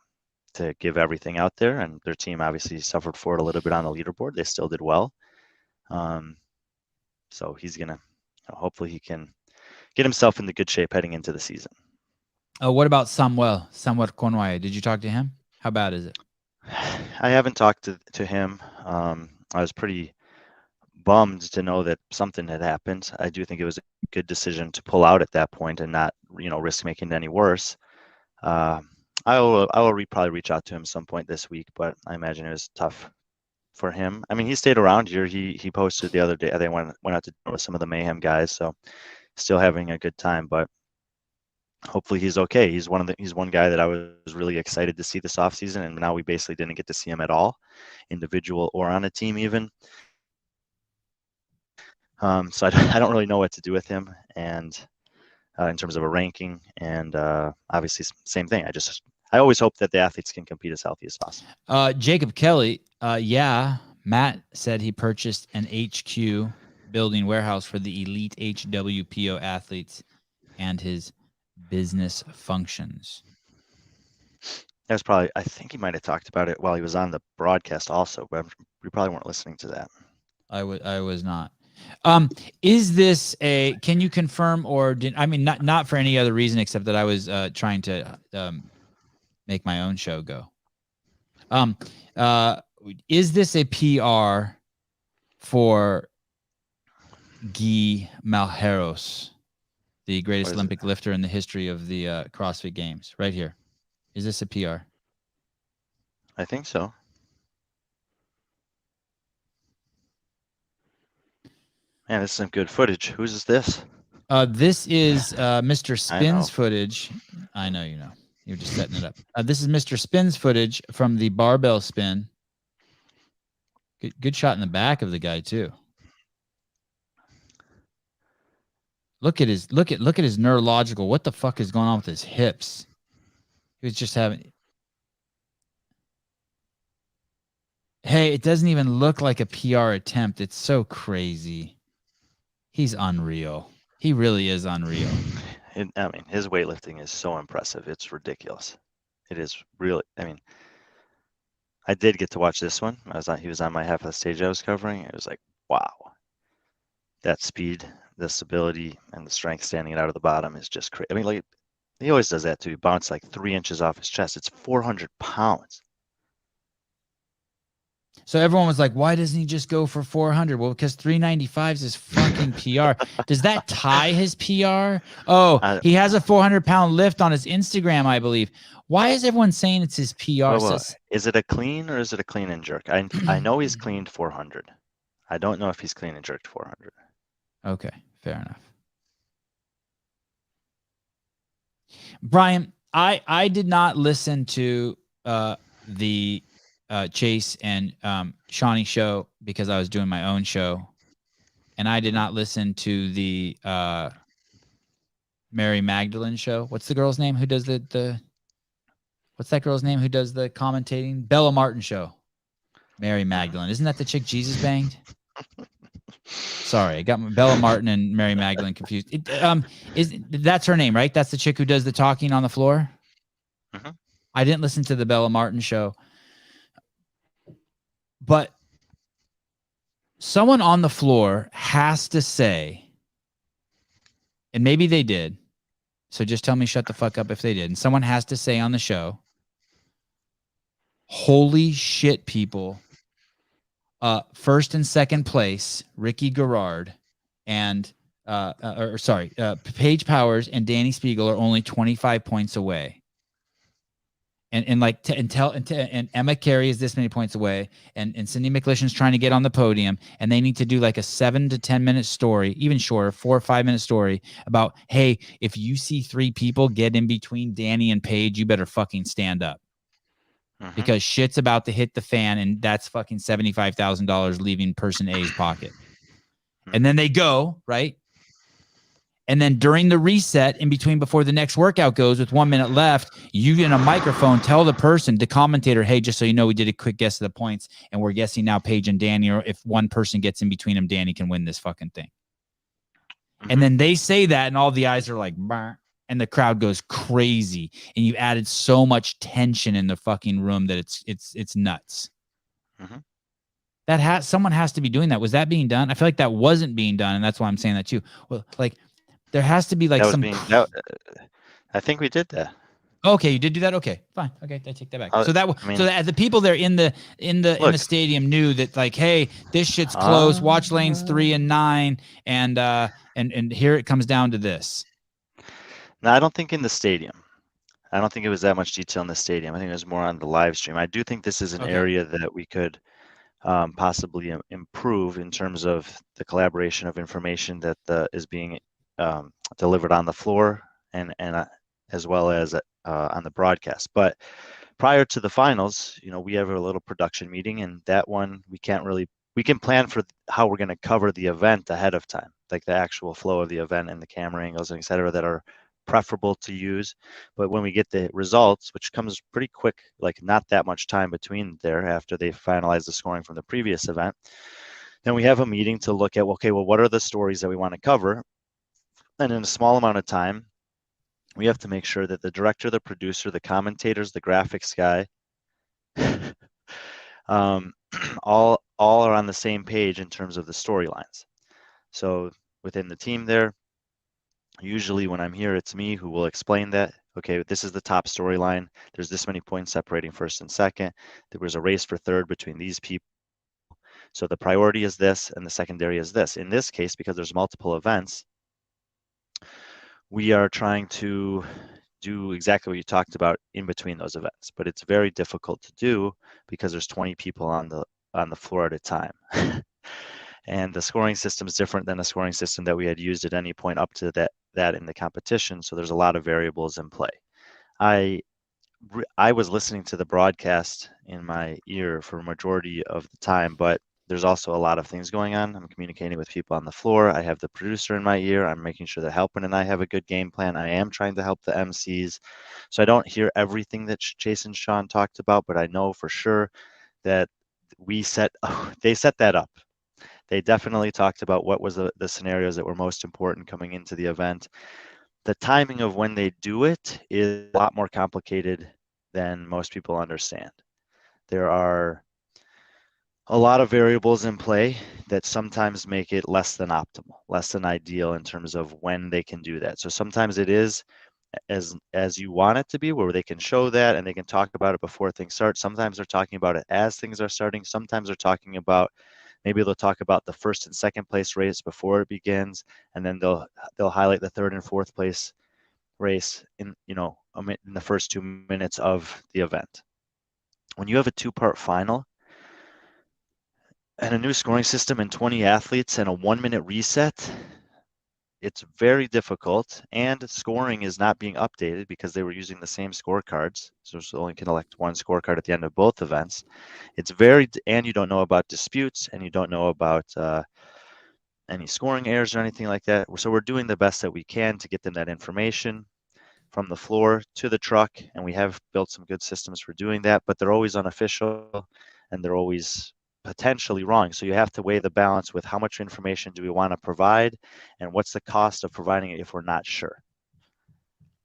give everything out there, and their team obviously suffered for it a little bit on the leaderboard. They still did well. So he's gonna hopefully he can get himself into good shape heading into the season. What about Samuel Conway? Did you talk to him? How bad is it? I haven't talked to him. I was pretty bummed to know that something had happened. I do think it was a good decision to pull out at that point and not, risk making it any worse. I will probably reach out to him some point this week, but I imagine it was tough for him. I mean, he stayed around here. He posted the other day. They went out to dinner with some of the Mayhem guys, so still having a good time. But hopefully he's okay. He's one guy that I was really excited to see this offseason, and now we basically didn't get to see him at all, individual or on a team even. So I don't really know what to do with him, and in terms of a ranking, and obviously same thing. I always hope that the athletes can compete as healthy as possible. Jacob Kelly, yeah, Matt said he purchased an HQ building warehouse for the elite HWPO athletes and his business functions. That's probably, I think he might have talked about it while he was on the broadcast also, but we probably weren't listening to that. I was not. Is this can you confirm or not for any other reason except that I was trying to make my own show go. Is this a PR for Guy Malheiros, the greatest Olympic lifter in the history of the CrossFit Games? Right here. Is this a PR? I think so. Man, this is some good footage. Whose this? This is Mr. Spin's footage. I know you know. You're just setting it up. This is Mr. Spin's footage from the barbell spin. Good shot in the back of the guy too. Look at his neurological. What the fuck is going on with his hips? He was just having. Hey, it doesn't even look like a PR attempt. It's so crazy. He's unreal. He really is unreal. I mean, his weightlifting is so impressive. It's ridiculous. It is really. I mean, I did get to watch this one. He was on my half of the stage I was covering. It was like, wow, that speed, the stability, and the strength standing out of the bottom is just crazy. I mean, like he always does that too. He bounced like 3 inches off his chest. It's 400 pounds. So everyone was like, why doesn't he just go for 400? Well, because 395 is his fucking PR. Does that tie his PR? Oh, he has a 400-pound lift on his Instagram, I believe. Why is everyone saying it's his PR? Well, is it a clean or is it a clean and jerk? I know he's cleaned 400. I don't know if he's clean and jerked 400. Okay, fair enough. Brian, I did not listen to the Chase and Shawnee show because I was doing my own show, and I did not listen to the Mary Magdalene show. What's the girl's name who does the what's that girl's name who does the commentating? Bella Martin show. Mary Magdalene. Isn't that the chick Jesus banged? Sorry, I got Bella Martin and Mary Magdalene confused. That's her name, right? That's the chick who does the talking on the floor. Mhm. I didn't listen to the Bella Martin show, but someone on the floor has to say, and maybe they did, so just tell me shut the fuck up if they did, and someone has to say on the show, holy shit, people, first and second place, Ricky Garrard and Paige Powers and Danny Spiegel are only 25 points away. And Emma Carey is this many points away, and Cindy McLishan's trying to get on the podium, and they need to do like a 7 to 10 minute story, even shorter, 4 or 5 minute story about, hey, if you see 3 people get in between Danny and Paige, you better fucking stand up. Mhm. Because shit's about to hit the fan, and that's fucking $75,000 leaving person A's pocket. And then they go, right? And then during the reset, in between before the next workout goes, with 1 minute left, you in a microphone tell the person, the commentator, hey, just so you know, we did a quick guess of the points, and we're guessing now Paige and Danny, or if one person gets in between them, Danny can win this fucking thing. And then they say that, and all the eyes are like, bah, and the crowd goes crazy, and you added so much tension in the fucking room that it's nuts. That someone has to be doing that. Was that being done? I feel like that wasn't being done, and that's why I'm saying that too. Well, like there has to be like I think we did that. Okay, you did do that. Okay, fine. Okay, I take that back. So that the people there in the stadium knew that, like, hey, this shit's close. Watch lanes 3 and 9, and here it comes down to this. No, I don't think in the stadium. I don't think it was that much detail in the stadium. I think it was more on the live stream. I do think this is an area that we could possibly improve in terms of the collaboration of information that is being delivered on the floor and as well as on the broadcast. But prior to the finals, we have a little production meeting, and that one we can plan for how we're going to cover the event ahead of time, like the actual flow of the event and the camera angles and et cetera that are preferable to use. But when we get the results, which comes pretty quick, like not that much time between there after they finalize the scoring from the previous event, then we have a meeting to look at, what are the stories that we want to cover? And in a small amount of time, we have to make sure that the director, the producer, the commentators, the graphics guy, all are on the same page in terms of the storylines. So within the team there, usually when I'm here, it's me who will explain that, okay, this is the top storyline. There's this many points separating first and second. There was a race for third between these people. So the priority is this, and the secondary is this. In this case, because there's multiple events, we are trying to do exactly what you talked about in between those events, but it's very difficult to do because there's 20 people on the floor at a time. And the scoring system is different than the scoring system that we had used at any point up to that in the competition. So there's a lot of variables in play. I was listening to the broadcast in my ear for a majority of the time, but there's also a lot of things going on. I'm communicating with people on the floor. I have the producer in my ear. I'm making sure that Halpin and I have a good game plan. I am trying to help the MCs. So I don't hear everything that Chase and Sean talked about, but I know for sure that they set that up. They definitely talked about what was the scenarios that were most important coming into the event. the timing of when they do it is a lot more complicated than most people understand. There are a lot of variables in play that sometimes make it less than optimal, less than ideal in terms of when they can do that. So sometimes it is as you want it to be, where they can show that and they can talk about it before things start. Sometimes they're talking about it as things are starting. Sometimes they're talking about, maybe they'll talk about the first and second place race before it begins, and then they'll highlight the third and fourth place race in in the first 2 minutes of the event. When you have a two-part final and a new scoring system and 20 athletes and a 1-minute reset, it's very difficult, and scoring is not being updated because they were using the same scorecards. So you only can elect one scorecard at the end of both events. And you don't know about disputes, and you don't know about any scoring errors or anything like that. So we're doing the best that we can to get them that information from the floor to the truck, and we have built some good systems for doing that, but they're always unofficial and they're always potentially wrong. So you have to weigh the balance with how much information do we want to provide and what's the cost of providing it if we're not sure.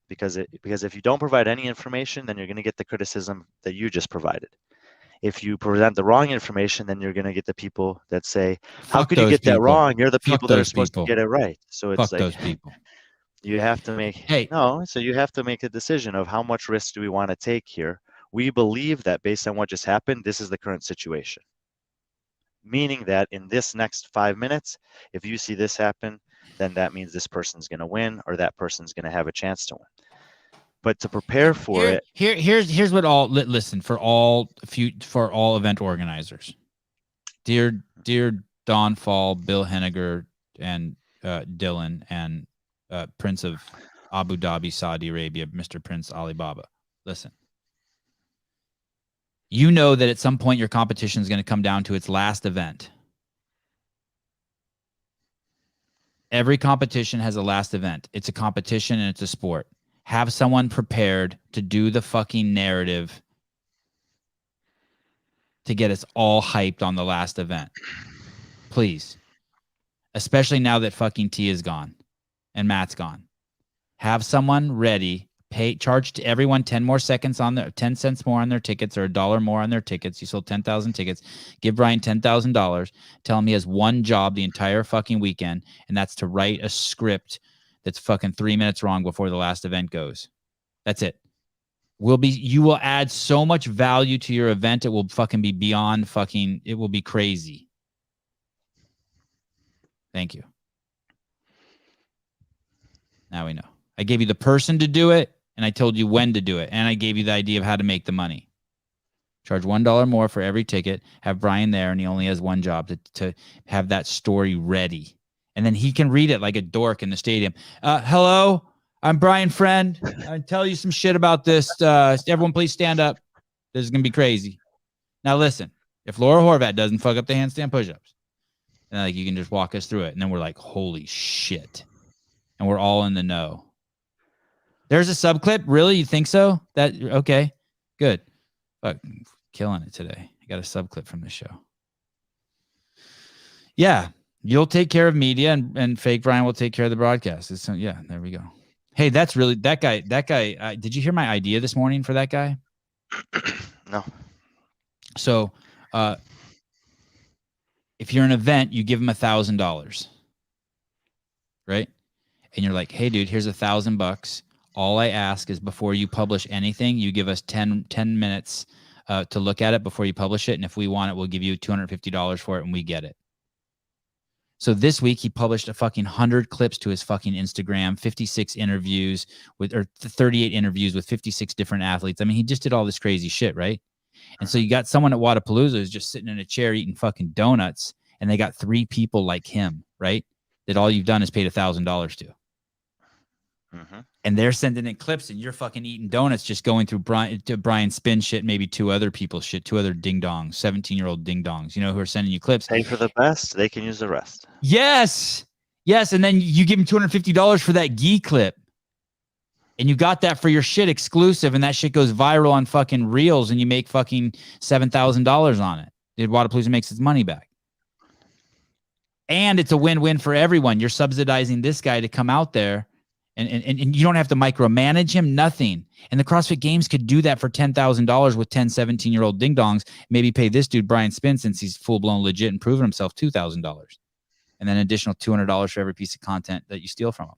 Because if you don't provide any information, then you're going to get the criticism that you just provided. If you present the wrong information, then you're going to get the people that say, how could you get that wrong? You're the people that are supposed to get it right. So it's like, those people. You have to make so you have to make a decision of how much risk do we want to take here. We believe that based on what just happened, this is the current situation. Meaning that in this next 5 minutes, if you see this happen, then that means this person's going to win or that person's going to have a chance to win. But to prepare for it, here's what listen for all event organizers, dear Don Fall, Bill Henniger, and Dylan, and Prince of Abu Dhabi, Saudi Arabia, Mr. Prince Alibaba. Listen, you know that at some point your competition is going to come down to its last event. Every competition has a last event. It's a competition and it's a sport. Have someone prepared to do the fucking narrative to get us all hyped on the last event. Please. Especially now that fucking T is gone and Matt's gone. Have someone ready. Charge to everyone 10 cents more on their tickets, or $1 more on their tickets. You sold 10,000 tickets. Give Brian $10,000. Tell him he has one job the entire fucking weekend, and that's to write a script that's fucking 3 minutes wrong before the last event goes. That's it. You will add so much value to your event. It will fucking be beyond fucking, it will be crazy. Thank you. Now we know. I gave you the person to do it, and I told you when to do it, and I gave you the idea of how to make the money. Charge $1 more for every ticket. Have Brian there, and he only has one job to have that story ready. And then he can read it like a dork in the stadium. Hello, I'm Brian Friend. I tell you some shit about this. Everyone, please stand up. This is gonna be crazy. Now listen, if Laura Horvat doesn't fuck up the handstand push-ups, then like you can just walk us through it, and then we're like, holy shit, and we're all in the know. There's a sub clip. Really, you think so? Okay, good. Fuck, killing it today. I got a sub clip from the show. Yeah. You'll take care of media, and fake Brian will take care of the broadcast. Yeah, there we go. Hey, that's really that guy. Did you hear my idea this morning for that guy? No. So, if you're an event, you give him $1,000, right? And you're like, hey, dude, here's $1,000. All I ask is before you publish anything, you give us 10 minutes to look at it before you publish it. And if we want it, we'll give you $250 for it, and we get it. So this week he published a fucking 100 clips to his fucking Instagram, 56 interviews or 38 interviews with 56 different athletes. I mean, he just did all this crazy shit, right? And so you got someone at Wodapalooza who's just sitting in a chair eating fucking donuts, and they got 3 people like him, right? That all you've done is paid $1,000 to. Mm-hmm. And they're sending in clips, and you're fucking eating donuts, just going through Brian Spin shit, maybe 2 other people's shit, 2 other ding dongs, 17-year-old ding dongs, who are sending you clips. Pay for the best, they can use the rest. Yes. And then you give them $250 for that gi clip, and you got that for your shit exclusive, and that shit goes viral on fucking Reels, and you make fucking $7,000 on it. Wodapalooza makes its money back. And it's a win-win for everyone. You're subsidizing this guy to come out there And you don't have to micromanage him, nothing. And the CrossFit Games could do that for $10,000 with 10, 17-year-old ding-dongs. Maybe pay this dude, Brian Spin, since he's full-blown legit and proven himself, $2,000. And then an additional $200 for every piece of content that you steal from him.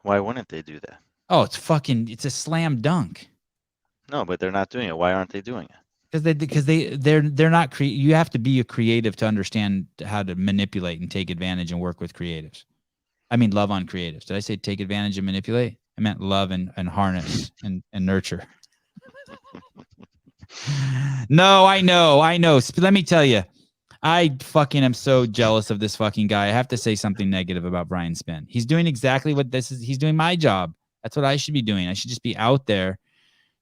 Why wouldn't they do that? Oh, it's a slam dunk. No, but they're not doing it. Why aren't they doing it? Because they're not you have to be a creative to understand how to manipulate and take advantage and work with creatives. I mean, love on creatives. Did I say take advantage and manipulate? I meant love and harness and nurture. No, I know. Let me tell you, I fucking am so jealous of this fucking guy. I have to say something negative about Brian Spin. He's doing exactly what this is. He's doing my job. That's what I should be doing. I should just be out there,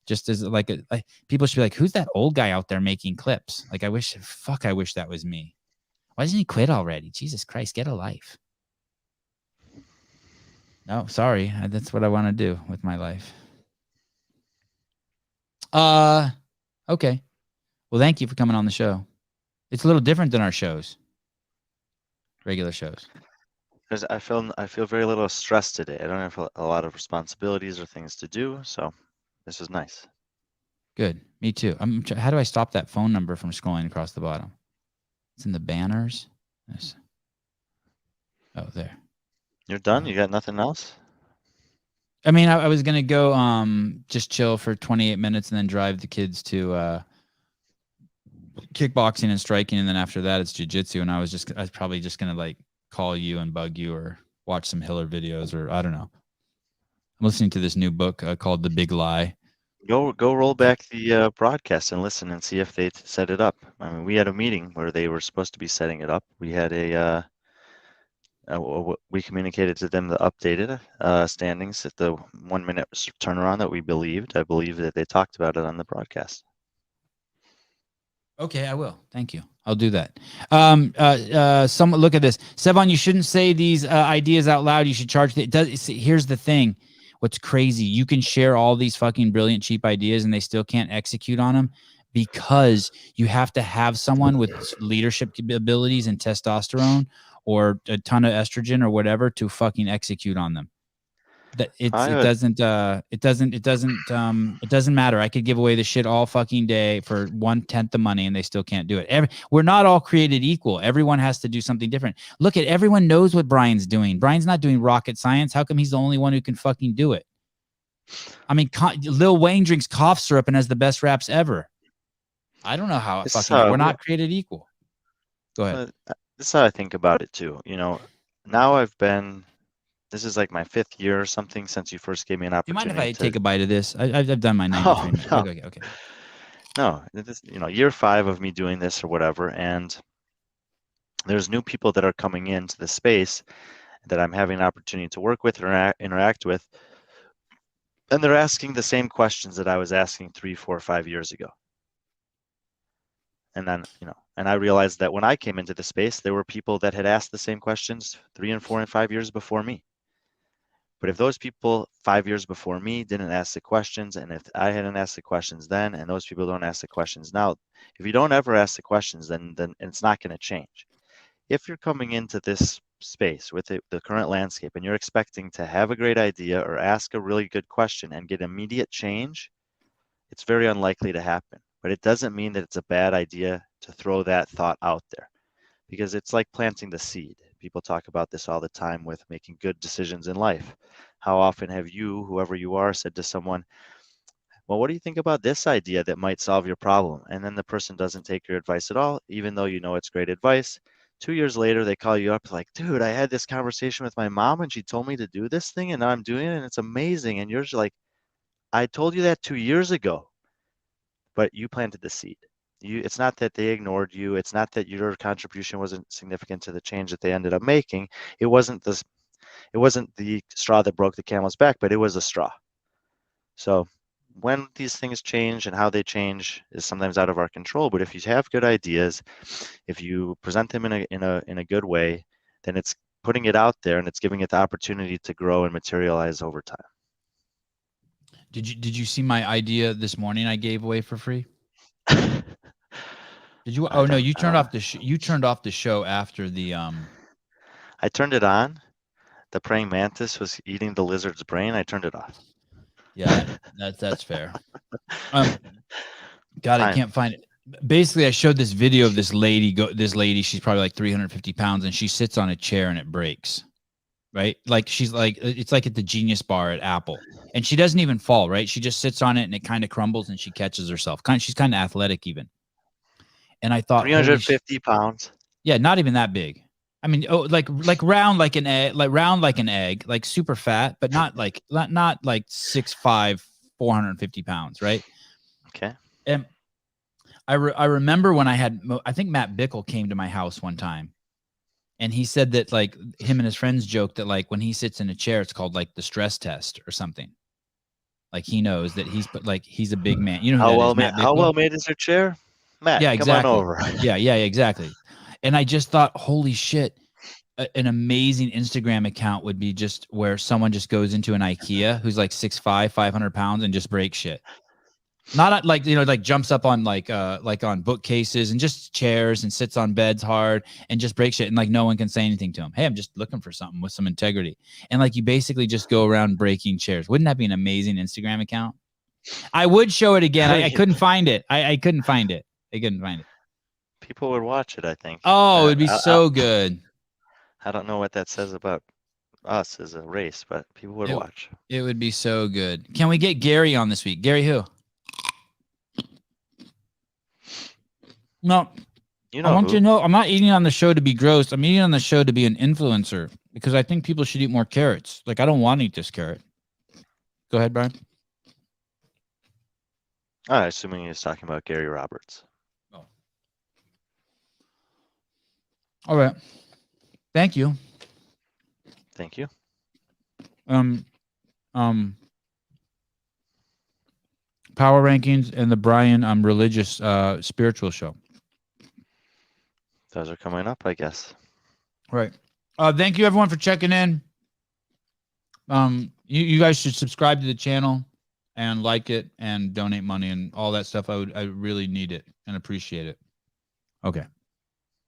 just as people should be like, who's that old guy out there making clips? Like, I wish that was me. Why doesn't he quit already? Jesus Christ, get a life. No, sorry. That's what I want to do with my life. Okay. Well, thank you for coming on the show. It's a little different than our shows. Regular shows. Because I feel very little stress today. I don't have a lot of responsibilities or things to do, so this is nice. Good. Me too. How do I stop that phone number from scrolling across the bottom? It's in the banners. Yes. Oh, there. You're done? You got nothing else? I mean, I was gonna go just chill for 28 minutes and then drive the kids to kickboxing and striking, and then after that it's jiu-jitsu. And I was probably just gonna like call you and bug you or watch some Hiller videos, or I don't know. I'm listening to this new book called The Big Lie. Go roll back the broadcast and listen and see if they set it up. I mean, we had a meeting where they were supposed to be setting it up. We had we communicated to them the updated standings at the 1 minute turnaround that we believed. I believe that they talked about it on the broadcast. Okay, I will. Thank you. I'll do that. Look at this. Sevon, you shouldn't say these ideas out loud. You should charge. Here's the thing. What's crazy, you can share all these fucking brilliant, cheap ideas and they still can't execute on them because you have to have someone with leadership abilities and testosterone or a ton of estrogen or whatever to fucking execute on them. It doesn't matter. I could give away the shit all fucking day for 1/10 the money and they still can't do it. We're not all created equal. Everyone has to do something different. Look at everyone knows what Brian's doing. Brian's not doing rocket science. How come he's the only one who can fucking do it? I mean, Lil Wayne drinks cough syrup and has the best raps ever. I don't know how we're not created equal. Go ahead. This is how I think about it too. You know, now this is like my 5th year or something since you first gave me an opportunity. Do you mind if I take a bite of this? I've done my 93 minutes. No. Okay. No, this, year 5 of me doing this or whatever, and there's new people that are coming into the space that I'm having an opportunity to work with or interact with, and they're asking the same questions that I was asking 3, 4, 5 years ago. And then, and I realized that when I came into the space, there were people that had asked the same questions 3 and 4 and 5 years before me. But if those people 5 years before me didn't ask the questions, and if I hadn't asked the questions then, and those people don't ask the questions now, if you don't ever ask the questions, then it's not going to change. If you're coming into this space with the current landscape and you're expecting to have a great idea or ask a really good question and get immediate change, it's very unlikely to happen. But it doesn't mean that it's a bad idea to throw that thought out there, because it's like planting the seed. People talk about this all the time with making good decisions in life. How often have you, whoever you are, said to someone, well, what do you think about this idea that might solve your problem? And then the person doesn't take your advice at all, even though you know it's great advice. 2 years later, they call you up like, dude, I had this conversation with my mom and she told me to do this thing and now I'm doing it and it's amazing. And you're just like, I told you that 2 years ago, but you planted the seed. It's not that they ignored you. It's not that your contribution wasn't significant to the change that they ended up making. It wasn't the straw that broke the camel's back, but it was a straw. So when these things change and how they change is sometimes out of our control. But if you have good ideas, if you present them in a good way, then it's putting it out there and it's giving it the opportunity to grow and materialize over time. Did you see my idea this morning I gave away for free? Did you? Oh no, you turned off the show after the I turned it on, the praying mantis was eating the lizard's brain, I turned it off. Yeah, that's fair. God, I Fine. can't find it. Basically, I showed this video of this lady. This lady, she's probably like 350 pounds, and she sits on a chair and it breaks. Right, like she's like it's like at the Genius Bar at Apple, and she doesn't even fall. Right, she just sits on it and it kind of crumbles, and she catches herself. She's kind of athletic even. And I thought, 350 pounds. yeah, not even that big. I mean, oh, like round like an egg, like super fat, but not like 6'5", 450 pounds, right? Okay. And I remember when I think Matt Bickle came to my house one time, and he said that like him and his friends joked that like when he sits in a chair, it's called like the stress test or something. Like he knows that he's a big man. You know who that is, Matt Bickle? How well made is your chair? Matt, Yeah, exactly. Come on over. Yeah, exactly. And I just thought, holy shit, an amazing Instagram account would be just where someone just goes into an IKEA who's like 6'5", 500 pounds and just breaks shit. Not like, like jumps up on like on bookcases and just chairs and sits on beds hard and just breaks shit. And like, no one can say anything to him. Hey, I'm just looking for something with some integrity. And like, you basically just go around breaking chairs. Wouldn't that be an amazing Instagram account? I would show it again. I couldn't find it. I couldn't find it. I couldn't find it. People would watch it, I think. Oh, it'd be so good. I don't know what that says about us as a race, but people would watch. It would be so good. Can we get Gary on this week? Gary who? No. I want you to know I'm not eating on the show to be gross. I'm eating on the show to be an influencer because I think people should eat more carrots. Like, I don't want to eat this carrot. Go ahead, Brian. Assuming he was talking about Gary Roberts. Oh. All right. Thank you. Thank you. Power rankings and the Brian religious spiritual show. Those are coming up, I guess. Right. Thank you everyone for checking in. You guys should subscribe to the channel and like it and donate money and all that stuff. I really need it and appreciate it. Okay.